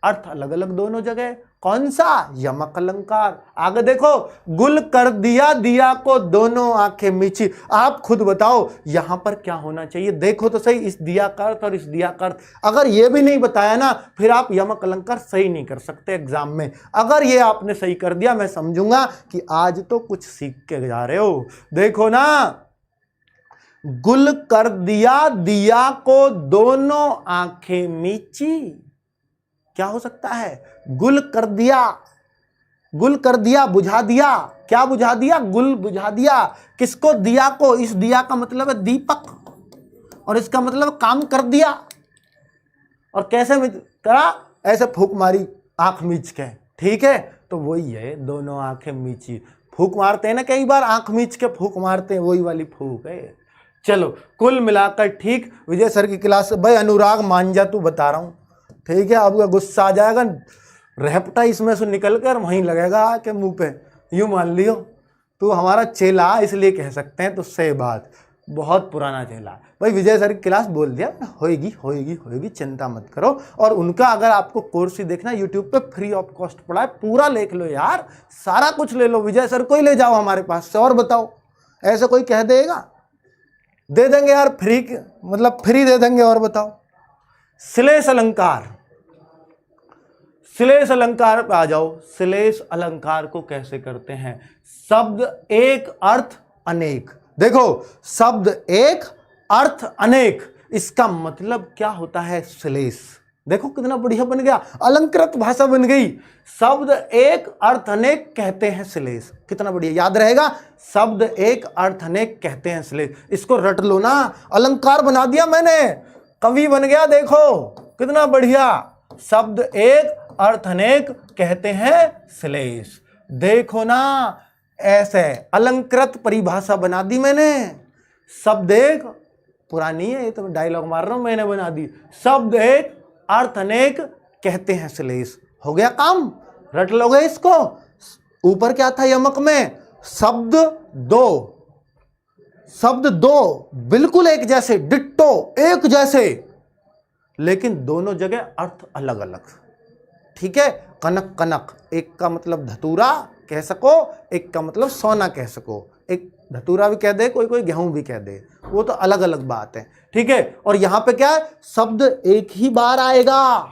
अर्थ अलग अलग दोनों जगह। कौन सा? यमक अलंकार। आगे देखो, गुल कर दिया दिया को दोनों आंखें मीची। आप खुद बताओ यहां पर क्या होना चाहिए? देखो तो सही, इस दिया का अर्थ और इस दिया का अर्थ। अगर ये भी नहीं बताया ना, फिर आप यमक अलंकार सही नहीं कर सकते एग्जाम में। अगर ये आपने सही कर दिया, मैं समझूंगा कि आज तो कुछ सीख के जा रहे हो। देखो ना, गुल कर दिया दिया को दोनों आंखें मीची, क्या हो सकता है? गुल कर दिया, गुल कर दिया, बुझा दिया। क्या बुझा दिया? गुल बुझा दिया। किसको? दिया को। इस दिया का मतलब है दीपक, और इसका मतलब काम कर दिया। और कैसे करा? ऐसे फूंक मारी आंख मीच के, ठीक है। तो वही है, दोनों आंखें मीची। फूंक मारते हैं ना कई बार, आंख मीच के फूंक मारते हैं, वही वाली फूंक है। चलो, कुल मिलाकर ठीक। विजय सर की क्लास से भाई अनुराग मान जा, तू बता रहा हूं, ठीक है। अब गुस्सा आ जाएगा, रहपटा इसमें से निकल कर वहीं लगेगा आके मुंह पे। यूं मान लियो तू हमारा चेला, इसलिए कह सकते हैं तुझसे बात, बहुत पुराना चेला भाई। विजय सर की क्लास बोल दिया, होएगी होएगी होएगी, चिंता मत करो। और उनका अगर आपको कोर्स ही देखना, यूट्यूब पे फ्री ऑफ कॉस्ट पड़ा है, पूरा देख लो यार, सारा कुछ ले लो। विजय सर को ही ले जाओ हमारे पास से। और बताओ, ऐसे कोई कह देगा? दे देंगे यार, फ्री, मतलब फ्री दे देंगे। और बताओ, श्लेष अलंकार, श्लेष अलंकार पे आ जाओ। श्लेष अलंकार को कैसे करते हैं? शब्द एक अर्थ अनेक। देखो, शब्द एक अर्थ अनेक, इसका मतलब क्या होता है? श्लेष। देखो कितना बढ़िया बन गया, अलंकृत भाषा बन गई। शब्द एक अर्थ अनेक कहते हैं श्लेष। कितना बढ़िया, याद रहेगा, शब्द एक अर्थ अनेक कहते हैं श्लेष। इसको रट लो ना, अलंकार बना दिया मैंने, कवि बन गया। देखो कितना बढ़िया, शब्द एक अर्थ अनेक कहते हैं श्लेष। देखो ना, ऐसे अलंकृत परिभाषा बना दी मैंने। शब्द एक, पुरानी है ये तो, डायलॉग मार रहा हूं, मैंने बना दी। शब्द एक अर्थ अनेक कहते हैं श्लेष। हो गया काम, रट लोगे इसको। ऊपर क्या था यमक में? शब्द दो, शब्द दो बिल्कुल एक जैसे, डिट्टो एक जैसे, लेकिन दोनों जगह अर्थ अलग अलग, ठीक है। कनक कनक, एक का मतलब धतूरा कह सको, एक का मतलब सोना कह सको। एक धतूरा भी कह दे कोई, कोई गेहूं भी कह दे, वो तो अलग अलग बात है, ठीक है। और यहां पे क्या है? शब्द एक ही बार आएगा,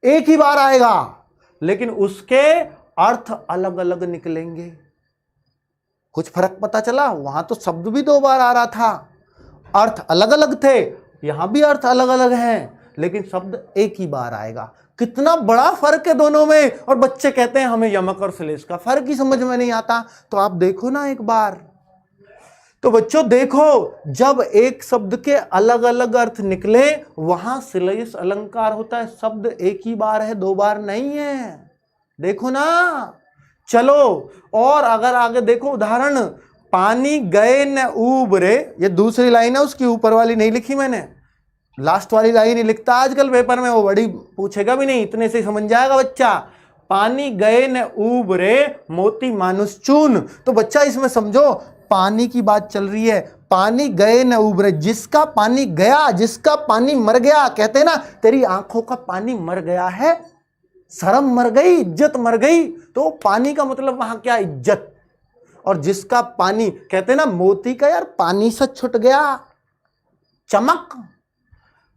एक ही बार आएगा, लेकिन उसके अर्थ अलग अलग निकलेंगे। कुछ फर्क पता चला? वहां तो शब्द भी दो बार आ रहा था, अर्थ अलग अलग थे, यहां भी अर्थ अलग अलग हैं, लेकिन शब्द एक ही बार आएगा। कितना बड़ा फर्क है दोनों में। और बच्चे कहते हैं हमें यमक और श्लेष का फर्क ही समझ में नहीं आता। तो आप देखो ना एक बार। तो बच्चों देखो, जब एक शब्द के अलग अलग अर्थ निकले, वहां श्लेष अलंकार होता है। शब्द एक ही बार है, दो बार नहीं है। देखो ना। चलो, और अगर आगे देखो उदाहरण, पानी गए न उबरे, ये दूसरी लाइन है, उसकी ऊपर वाली नहीं लिखी मैंने, लास्ट वाली लाइन ही लिखता आजकल पेपर में, वो बड़ी पूछेगा भी नहीं, इतने से समझ जाएगा बच्चा। पानी गए न उबरे मोती मानुष चून। तो बच्चा इसमें समझो, पानी की बात चल रही है, पानी गए न उबरे, जिसका पानी गया, जिसका पानी मर गया। कहते हैं ना, तेरी आंखों का पानी मर गया है, शर्म मर गई, इज्जत मर गई। तो पानी का मतलब वहां क्या? इज्जत। और जिसका पानी, कहते हैं ना, मोती का यार पानी से छुट गया, चमक।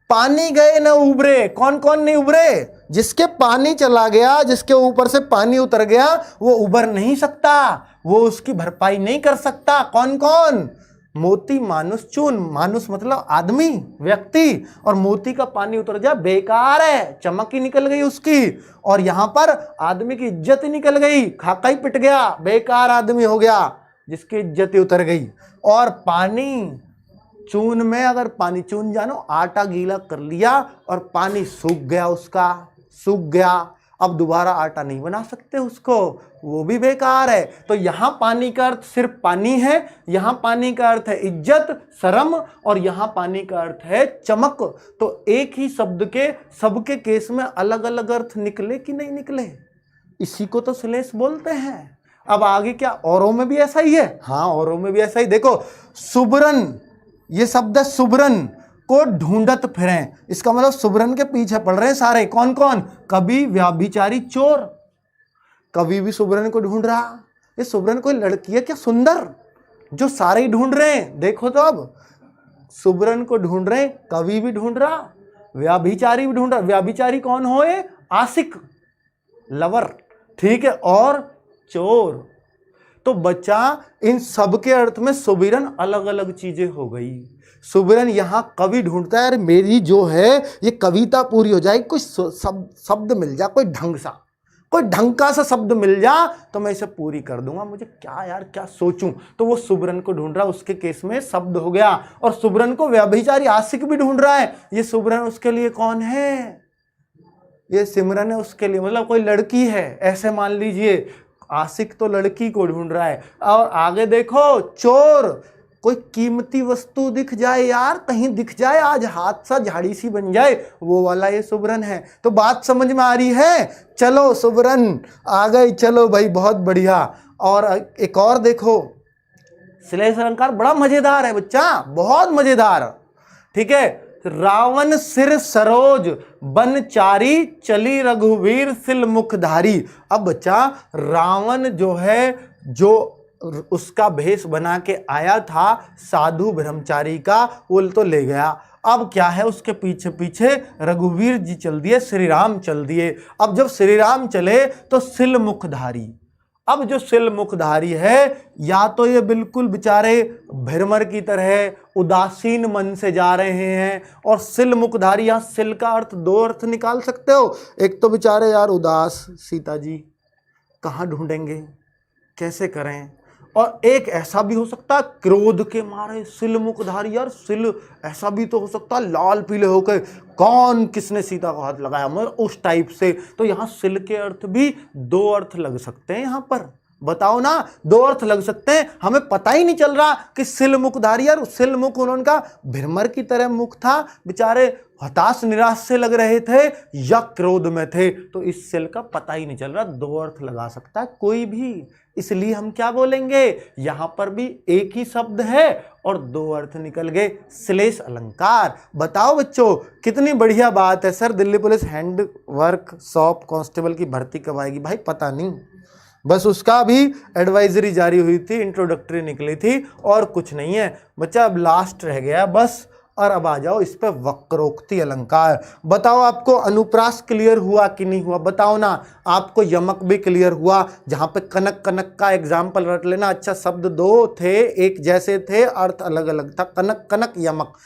पानी गए न उबरे, कौन कौन नहीं उबरे? जिसके पानी चला गया, जिसके ऊपर से पानी उतर गया, वो उबर नहीं सकता, वो उसकी भरपाई नहीं कर सकता। कौन कौन? मोती मानुष चून, मानुष मतलब आदमी, व्यक्ति, और मोती का पानी उतर जाए बेकार है, चमक ही निकल गई उसकी। और यहां पर आदमी की इज्जत ही निकल गई, खाका ही पिट गया, बेकार आदमी हो गया, जिसकी इज्जत ही उतर गई। और पानी, चून में अगर पानी, चून जानो आटा गीला कर लिया और पानी सूख गया, उसका सूख गया, अब दोबारा आटा नहीं बना सकते उसको, वो भी बेकार है। तो यहां पानी का अर्थ सिर्फ पानी है, यहां पानी का अर्थ है इज्जत, शर्म, और यहां पानी का अर्थ है चमक। तो एक ही शब्द के सबके केस में अलग अलग अर्थ निकले कि नहीं निकले? इसी को तो श्लेष बोलते हैं। अब आगे क्या औरों में भी ऐसा ही है? हाँ, औरों में भी ऐसा ही। देखो, सुबरन, ये शब्द है सुबरन को ढूंढत फिरें, इसका मतलब सुबरन के पीछे पड़ रहे हैं सारे। कौन कौन? कवि, व्याभिचारी, चोर। कवि भी सुबरन को ढूंढ रहा। ये सुबरन कोई लड़की है क्या सुंदर, जो सारे ही ढूंढ रहे हैं? देखो तो अब सुबरन को ढूंढ रहे हैं, कवि भी ढूंढ रहा, व्याभिचारी भी ढूंढ रहा। व्याभिचारी कौन होए? आशिक, लवर, ठीक है, और चोर। तो बच्चा इन सब के अर्थ में सुबिरन अलग अलग चीजें हो गई। सुबिरन यहां कवि ढूंढता है, यार मेरी जो है ये कविता पूरी हो जाए, कोई शब्द मिल जा, कोई ढंग का सा शब्द मिल जा तो मैं इसे पूरी कर दूंगा, मुझे क्या यार क्या सोचूं। तो वो सुबरन को ढूंढ रहा, उसके केस में शब्द हो गया। और सुबरन को व्यभिचारी आशिक भी ढूंढ रहा है। ये सुबरन उसके लिए कौन है? ये सिमरन है उसके लिए, मतलब कोई लड़की है ऐसे मान लीजिए। आशिक तो लड़की को ढूंढ रहा है। और आगे देखो, चोर, कोई कीमती वस्तु दिख जाए यार, कहीं दिख जाए, आज हाथ सा झाड़ी सी बन जाए, वो वाला ये सुबरन है। तो बात समझ में आ रही है? चलो सुबरन आ गई, चलो भाई बहुत बढ़िया। और एक और देखो, श्लेष अलंकार बड़ा मजेदार है बच्चा, बहुत मजेदार, ठीक है। रावण सिर सरोज बनचारी, चली रघुवीर सिल मुखधारी। अब बच्चा रावण जो है, जो उसका भेष बना के आया था साधु ब्रह्मचारी का, वो तो ले गया। अब क्या है, उसके पीछे पीछे रघुवीर जी चल दिए, श्री राम चल दिए। अब जब श्री राम चले तो सिल मुखधारी। अब जो सिल मुखधारी है, या तो ये बिल्कुल बेचारे भ्रमर की तरह उदासीन मन से जा रहे हैं, और सिल मुखधारी, यहां सिल का अर्थ दो अर्थ निकाल सकते हो। एक तो बेचारे यार उदास, सीता जी कहाँ ढूंढेंगे, कैसे करें। और एक ऐसा भी हो सकता है क्रोध के मारे सिल मुखधारी, यार सिल ऐसा भी तो हो सकता है लाल पीले होकर, कौन किसने सीता को हाथ लगाया, मतलब उस टाइप से। तो यहाँ सिल के अर्थ भी दो अर्थ लग सकते हैं। यहाँ पर बताओ ना, दो अर्थ लग सकते हैं। हमें पता ही नहीं चल रहा कि सिल मुखधारी, यार सिल मुख उनका भ्रमर की तरह मुख था, बेचारे हताश निराश से लग रहे थे या क्रोध में थे। तो इस सिल का पता ही नहीं चल रहा, दो अर्थ लगा सकता है कोई भी। इसलिए हम क्या बोलेंगे, यहां पर भी एक ही शब्द है और दो अर्थ निकल गए, श्लेष अलंकार। बताओ बच्चों, कितनी बढ़िया बात है। Sir Delhi police hand work shop constable की भर्ती कब आएगी? भाई पता नहीं, बस उसका भी एडवाइजरी जारी हुई थी, इंट्रोडक्टरी निकली थी, और कुछ नहीं है बच्चा। अब लास्ट रह गया बस। और अब आ जाओ इस पे वक्रोक्ति अलंकार। बताओ आपको अनुप्रास क्लियर हुआ कि नहीं हुआ? बताओ ना। आपको यमक भी क्लियर हुआ, जहां पे कनक कनक का एग्जाम्पल रट लेना। अच्छा, शब्द दो थे, एक जैसे थे, अर्थ अलग अलग था। कनक कनक यमक,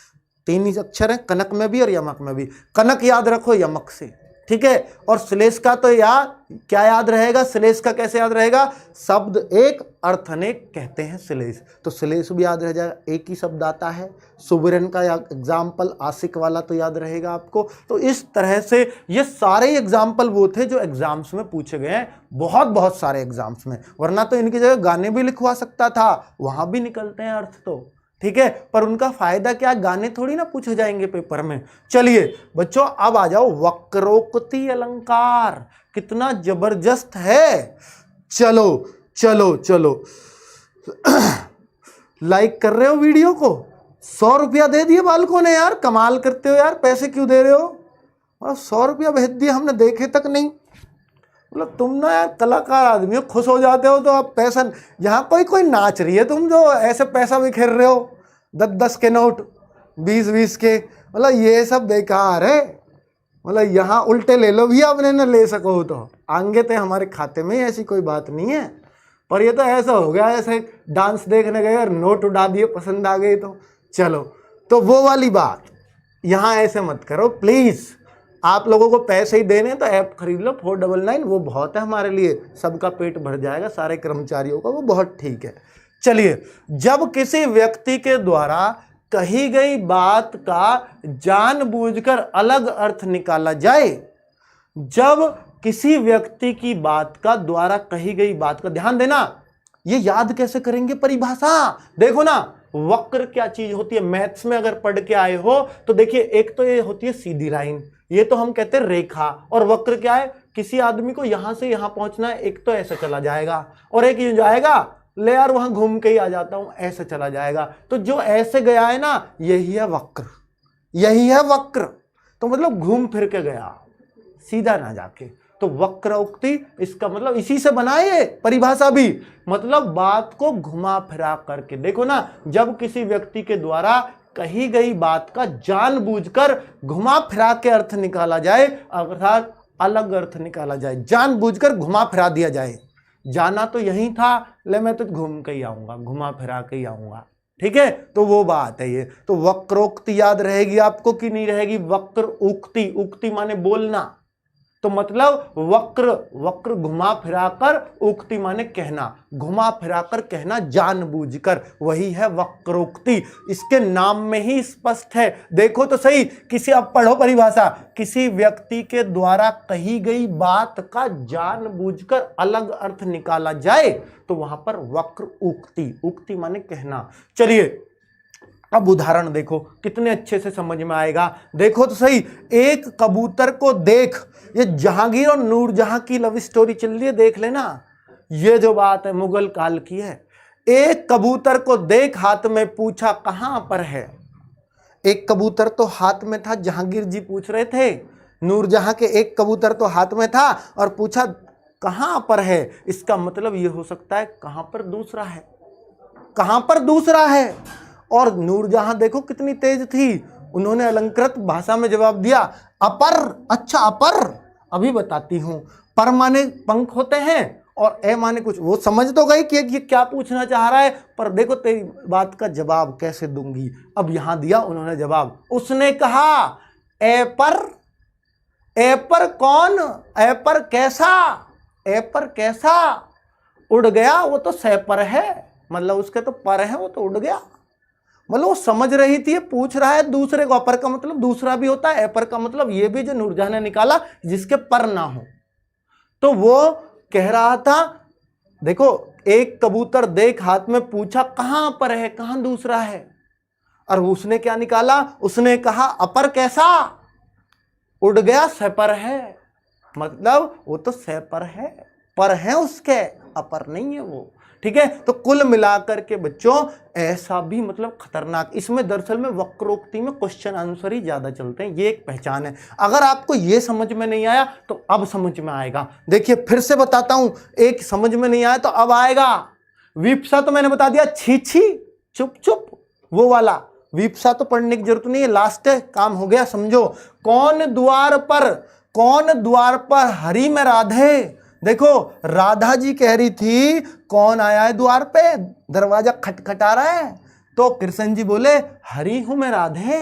तीन ही अक्षर हैं कनक में भी और यमक में भी। कनक याद रखो यमक से, ठीक है। और श्लेष का तो यार क्या याद रहेगा, श्लेष का कैसे याद रहेगा? शब्द एक अर्थ अनेक कहते हैं श्लेष, तो श्लेष भी याद रह जाएगा, एक ही शब्द आता है। सुबरन का एग्जाम्पल आशिक वाला तो याद रहेगा आपको। तो इस तरह से ये सारे एग्जाम्पल वो थे जो एग्जाम्स में पूछे गए हैं, बहुत बहुत सारे एग्जाम्स में। वरना तो इनकी जगह गाने भी लिखवा सकता था, वहां भी निकलते हैं अर्थ तो, ठीक है। पर उनका फायदा क्या, गाने थोड़ी ना पूछे जाएंगे पेपर में। चलिए बच्चों, अब आ जाओ वक्रोक्ति अलंकार, कितना जबरदस्त है। चलो चलो चलो लाइक कर रहे हो वीडियो को? 100 रुपया दे दिए बालकों ने, यार कमाल करते हो यार, पैसे क्यों दे रहे हो? और 100 रुपया भेज दिए, हमने देखे तक नहीं। मतलब तुम ना यार कलाकार आदमी हो, खुश हो जाते हो तो आप पैसा। यहाँ कोई कोई नाच रही है, तुम जो ऐसे पैसा बिखेर रहे हो, 10-10 के नोट, 20-20 के, मतलब ये सब बेकार है। मतलब यहाँ उल्टे ले लो भी आपने न ले सको तो, आएंगे तो हमारे खाते में, ऐसी कोई बात नहीं है। पर ये तो ऐसा हो गया ऐसे डांस देखने गए और नोट उड़ा दिए, पसंद आ गई तो चलो। तो वो वाली बात यहाँ ऐसे मत करो प्लीज़। आप लोगों को पैसे ही देने तो ऐप खरीद लो 499, वो बहुत है हमारे लिए, सबका पेट भर जाएगा, सारे कर्मचारियों का, वो बहुत ठीक है। चलिए, जब किसी व्यक्ति के द्वारा कही गई बात का जानबूझकर अलग अर्थ निकाला जाए, जब किसी व्यक्ति की बात का द्वारा कही गई बात का, ध्यान देना, ये याद कैसे करेंगे परिभाषा? देखो ना, वक्र क्या चीज होती है, मैथ्स में अगर पढ़ के आए हो तो देखिए, एक तो ये होती है सीधी लाइन, ये तो हम कहते हैं रेखा, और वक्र क्या है, किसी आदमी को यहां से यहां पहुंचना है, एक तो ऐसे चला जाएगा और एक यूं जाएगा, ले यार वहां घूम के ही आ जाता हूं, ऐसे चला जाएगा। तो जो ऐसे गया है ना, यही है वक्र, यही है वक्र। तो मतलब घूम फिर के गया, सीधा ना जाके। तो वक्रोक्ति इसका मतलब इसी से बना है परिभाषा भी, मतलब बात को घुमा फिरा करके। देखो ना, जब किसी व्यक्ति के द्वारा कही गई बात का जानबूझकर घुमा फिरा के अर्थ निकाला जाए, अर्थात अलग अर्थ निकाला जाए, जानबूझकर घुमा फिरा दिया जाए। जाना तो यही था, ले मैं तो घूम के ही आऊंगा, घुमा फिरा के ही आऊंगा, ठीक है। तो वो बात है ये। तो वक्रोक्ति याद रहेगी आपको कि नहीं रहेगी? वक्र उक्ति, उक्ति माने बोलना, तो मतलब वक्र, वक्र घुमा फिराकर, उक्ति माने कहना, घुमा फिराकर कहना जानबूझकर, वही है वक्रोक्ति। इसके नाम में ही स्पष्ट है। देखो तो सही, किसी, अब पढ़ो परिभाषा, किसी व्यक्ति के द्वारा कही गई बात का जानबूझकर अलग अर्थ निकाला जाए तो वहां पर वक्र उक्ति, उक्ति माने कहना। चलिए अब उदाहरण देखो कितने अच्छे से समझ में आएगा। देखो तो सही, एक कबूतर को देख, ये जहांगीर और नूरजहां की लव स्टोरी चल रही है, देख लेना, ये जो बात है मुगल काल की है। एक कबूतर को देख, हाथ में पूछा कहां पर है। एक कबूतर तो हाथ में था, जहांगीर जी पूछ रहे थे, नूरजहां के एक कबूतर तो हाथ में था और पूछा कहां पर है। इसका मतलब ये हो सकता है कहां पर दूसरा है, कहां पर दूसरा है। और नूरजहां देखो कितनी तेज थी, उन्होंने अलंकृत भाषा में जवाब दिया अपर। अच्छा अपर, अभी बताती हूं। पर माने पंख होते हैं और ए माने कुछ, वो समझ तो गई कि ये क्या पूछना चाह रहा है, पर देखो तेरी बात का जवाब कैसे दूंगी। अब यहां दिया उन्होंने जवाब, उसने कहा ए पर। ए पर कौन? ए पर कैसा? ए पर कैसा? उड़ गया, वो तो सै पर है, मतलब उसके तो पर है, वो तो उड़ गया। मतलब वो समझ रही थी, पूछ रहा है दूसरे को। अपर का मतलब दूसरा भी होता है, अपर का मतलब ये भी जो नूरजहां ने निकाला जिसके पर ना हो। तो वो कह रहा था, देखो एक कबूतर देख, हाथ में पूछा कहां पर है, कहां दूसरा है। और उसने क्या निकाला? उसने कहा अपर कैसा? उड़ गया, सै पर है। मतलब वो तो सै पर है उसके, अपर नहीं है वो, ठीक है। तो कुल मिलाकर के बच्चों ऐसा भी मतलब खतरनाक, इसमें दरअसल में वक्रोक्ति में क्वेश्चन आंसर ही ज्यादा चलते हैं, ये एक पहचान है। अगर आपको ये समझ में नहीं आया तो अब समझ में आएगा। देखिए फिर से बताता हूं, एक समझ में नहीं आया तो अब आएगा। विप्सा तो मैंने बता दिया, छी छी, चुप चुप, वो वाला विप्सा तो पढ़ने की जरूरत नहीं है, लास्ट है, काम हो गया, समझो। कौन द्वार पर, कौन द्वार पर, हरि में राधे। देखो राधा जी कह रही थी कौन आया है द्वार पे, दरवाजा खटखटा रहा है, तो कृष्ण जी बोले हरि हूं मैं राधे।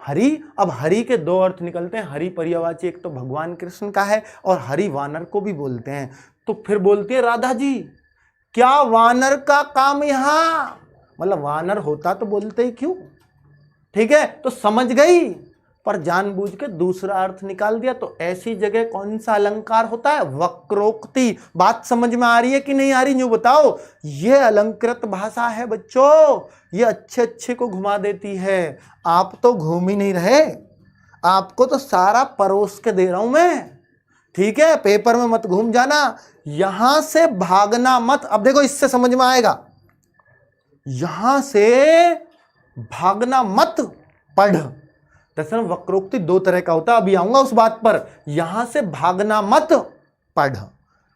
हरि, अब हरि के दो अर्थ निकलते हैं, हरि पर्यायवाची एक तो भगवान कृष्ण का है और हरि वानर को भी बोलते हैं। तो फिर बोलती है राधा जी क्या वानर का काम यहां, मतलब वानर होता तो बोलते ही क्यों, ठीक है। तो समझ गई, पर जानबूझ के दूसरा अर्थ निकाल दिया। तो ऐसी जगह कौन सा अलंकार होता है? वक्रोक्ति। बात समझ में आ रही है कि नहीं आ रही, यूं बताओ। ये अलंकृत भाषा है बच्चों, ये अच्छे अच्छे को घुमा देती है। आप तो घूम ही नहीं रहे, आपको तो सारा परोस के दे रहा हूं मैं, ठीक है। पेपर में मत घूम जाना, यहां से भागना मत। अब देखो इससे समझ में आएगा, यहां से भागना मत पढ़। दरअसल वक्रोक्ति दो तरह का होता है, अभी आऊंगा उस बात पर। यहां से भागना मत पढ़,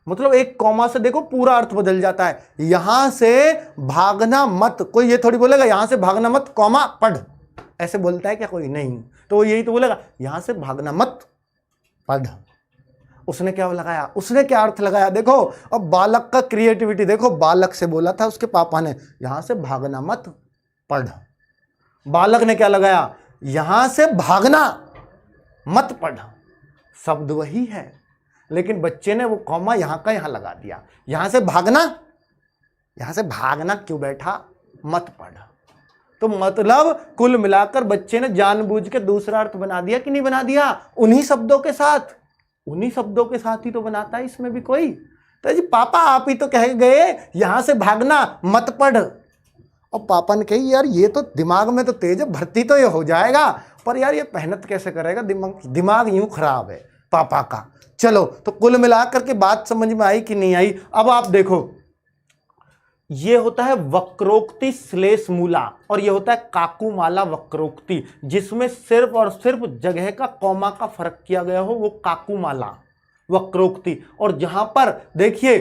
मतलब एक कॉमा से देखो पूरा अर्थ बदल जाता है। यहां से भागना मत, कोई ये थोड़ी बोलेगा यहां से भागना मत कॉमा पढ़, ऐसे बोलता है क्या कोई? नहीं। तो यही तो बोलेगा यहां से भागना मत पढ़। उसने क्या लगाया, उसने क्या अर्थ लगाया? देखो अब बालक का क्रिएटिविटी देखो, बालक से बोला था उसके पापा ने यहां से भागना मत पढ़, बालक ने क्या लगाया? यहां से भागना मत पढ़। शब्द वही है, लेकिन बच्चे ने वो कॉमा यहां का यहां लगा दिया। यहां से भागना, यहां से भागना क्यों बैठा? मत पढ़। तो मतलब कुल मिलाकर बच्चे ने जानबूझ के दूसरा अर्थ बना दिया कि नहीं बना दिया? उन्हीं शब्दों के साथ, उन्हीं शब्दों के साथ ही तो बनाता है इसमें भी कोई। तो जी पापा आप ही तो कह गए यहां से भागना मत पढ़, और पापा ने कही यार ये तो दिमाग में तो तेज है, भर्ती तो ये हो जाएगा। पर यार ये मेहनत कैसे करेगा, दिमाग यूं खराब है पापा का। चलो, तो कुल मिलाकर के बात समझ में आई कि नहीं आई? अब आप देखो, ये होता है वक्रोक्ति श्लेष मूला और ये होता है काकुमाला वक्रोक्ति, जिसमें सिर्फ और सिर्फ जगह का कॉमा का फर्क किया गया हो, वो काकुमाला वक्रोक्ति। और जहां पर देखिए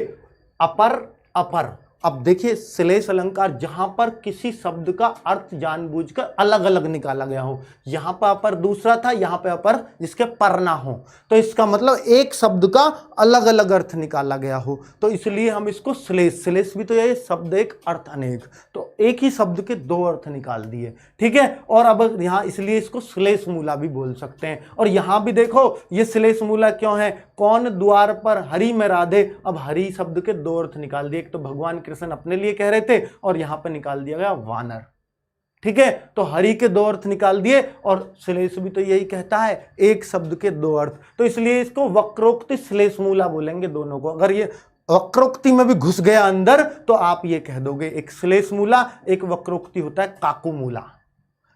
अपर अपर, अब देखिए श्लेष अलंकार जहां पर किसी शब्द का अर्थ जानबूझकर अलग अलग निकाला गया हो, यहां पर अपर दूसरा था, यहां पे अपर जिसके पर ना हो, तो इसका मतलब एक शब्द का अलग अलग अर्थ निकाला गया हो, तो इसलिए हम इसको श्लेष, श्लेष भी तो ये शब्द एक अर्थ अनेक, तो एक ही शब्द के दो अर्थ निकाल दिए, ठीक है। और अब यहाँ इसलिए इसको श्लेष मूला भी बोल सकते हैं। और यहाँ भी देखो ये श्लेष मूला क्यों है, कौन द्वार पर हरि में राधे, अब हरि शब्द के दो अर्थ निकाल दिए, एक तो भगवान कृष्ण अपने लिए कह रहे थे और यहां पर निकाल दिया गया वानर, ठीक है। तो हरि के दो अर्थ निकाल दिए और श्लेष भी तो यही कहता है एक शब्द के दो अर्थ, तो इसलिए इसको वक्रोक्ति श्लेष मूला बोलेंगे दोनों को। अगर ये वक्रोक्ति में भी घुस गया अंदर तो आप ये कह दोगे एक श्लेष मूला, एक वक्रोक्ति होता है काकुमूला,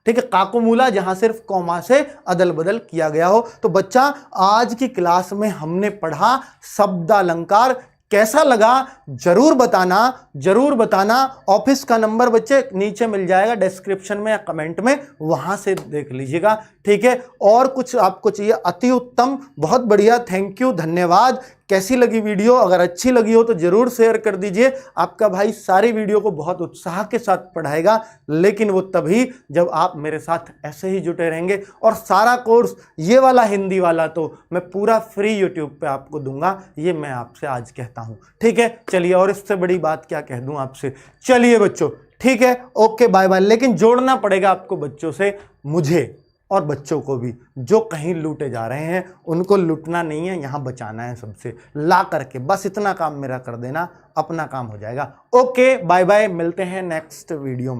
ठीक है। काकुमूला जहां सिर्फ कॉमा से अदल बदल किया गया हो। तो बच्चा आज की क्लास में हमने पढ़ा शब्दालंकार, कैसा लगा जरूर बताना, जरूर बताना। ऑफिस का नंबर बच्चे नीचे मिल जाएगा डिस्क्रिप्शन में या कमेंट में, वहां से देख लीजिएगा, ठीक है। और कुछ आपको चाहिए, अति उत्तम, बहुत बढ़िया, थैंक यू, धन्यवाद। कैसी लगी वीडियो? अगर अच्छी लगी हो तो जरूर शेयर कर दीजिए। आपका भाई सारी वीडियो को बहुत उत्साह के साथ पढ़ाएगा, लेकिन वो तभी जब आप मेरे साथ ऐसे ही जुटे रहेंगे। और सारा कोर्स ये वाला हिंदी वाला तो मैं पूरा फ्री यूट्यूब पे आपको दूंगा, ये मैं आपसे आज कहता हूँ, ठीक है। चलिए, और इससे बड़ी बात क्या कह दूँ आपसे। चलिए बच्चों, ठीक है, ओके, बाय बाय। लेकिन जोड़ना पड़ेगा आपको बच्चों से, मुझे और बच्चों को भी, जो कहीं लूटे जा रहे हैं उनको लूटना नहीं है, यहाँ बचाना है सबसे ला करके, बस इतना काम मेरा कर देना, अपना काम हो जाएगा। ओके, बाय बाय, मिलते हैं नेक्स्ट वीडियो में।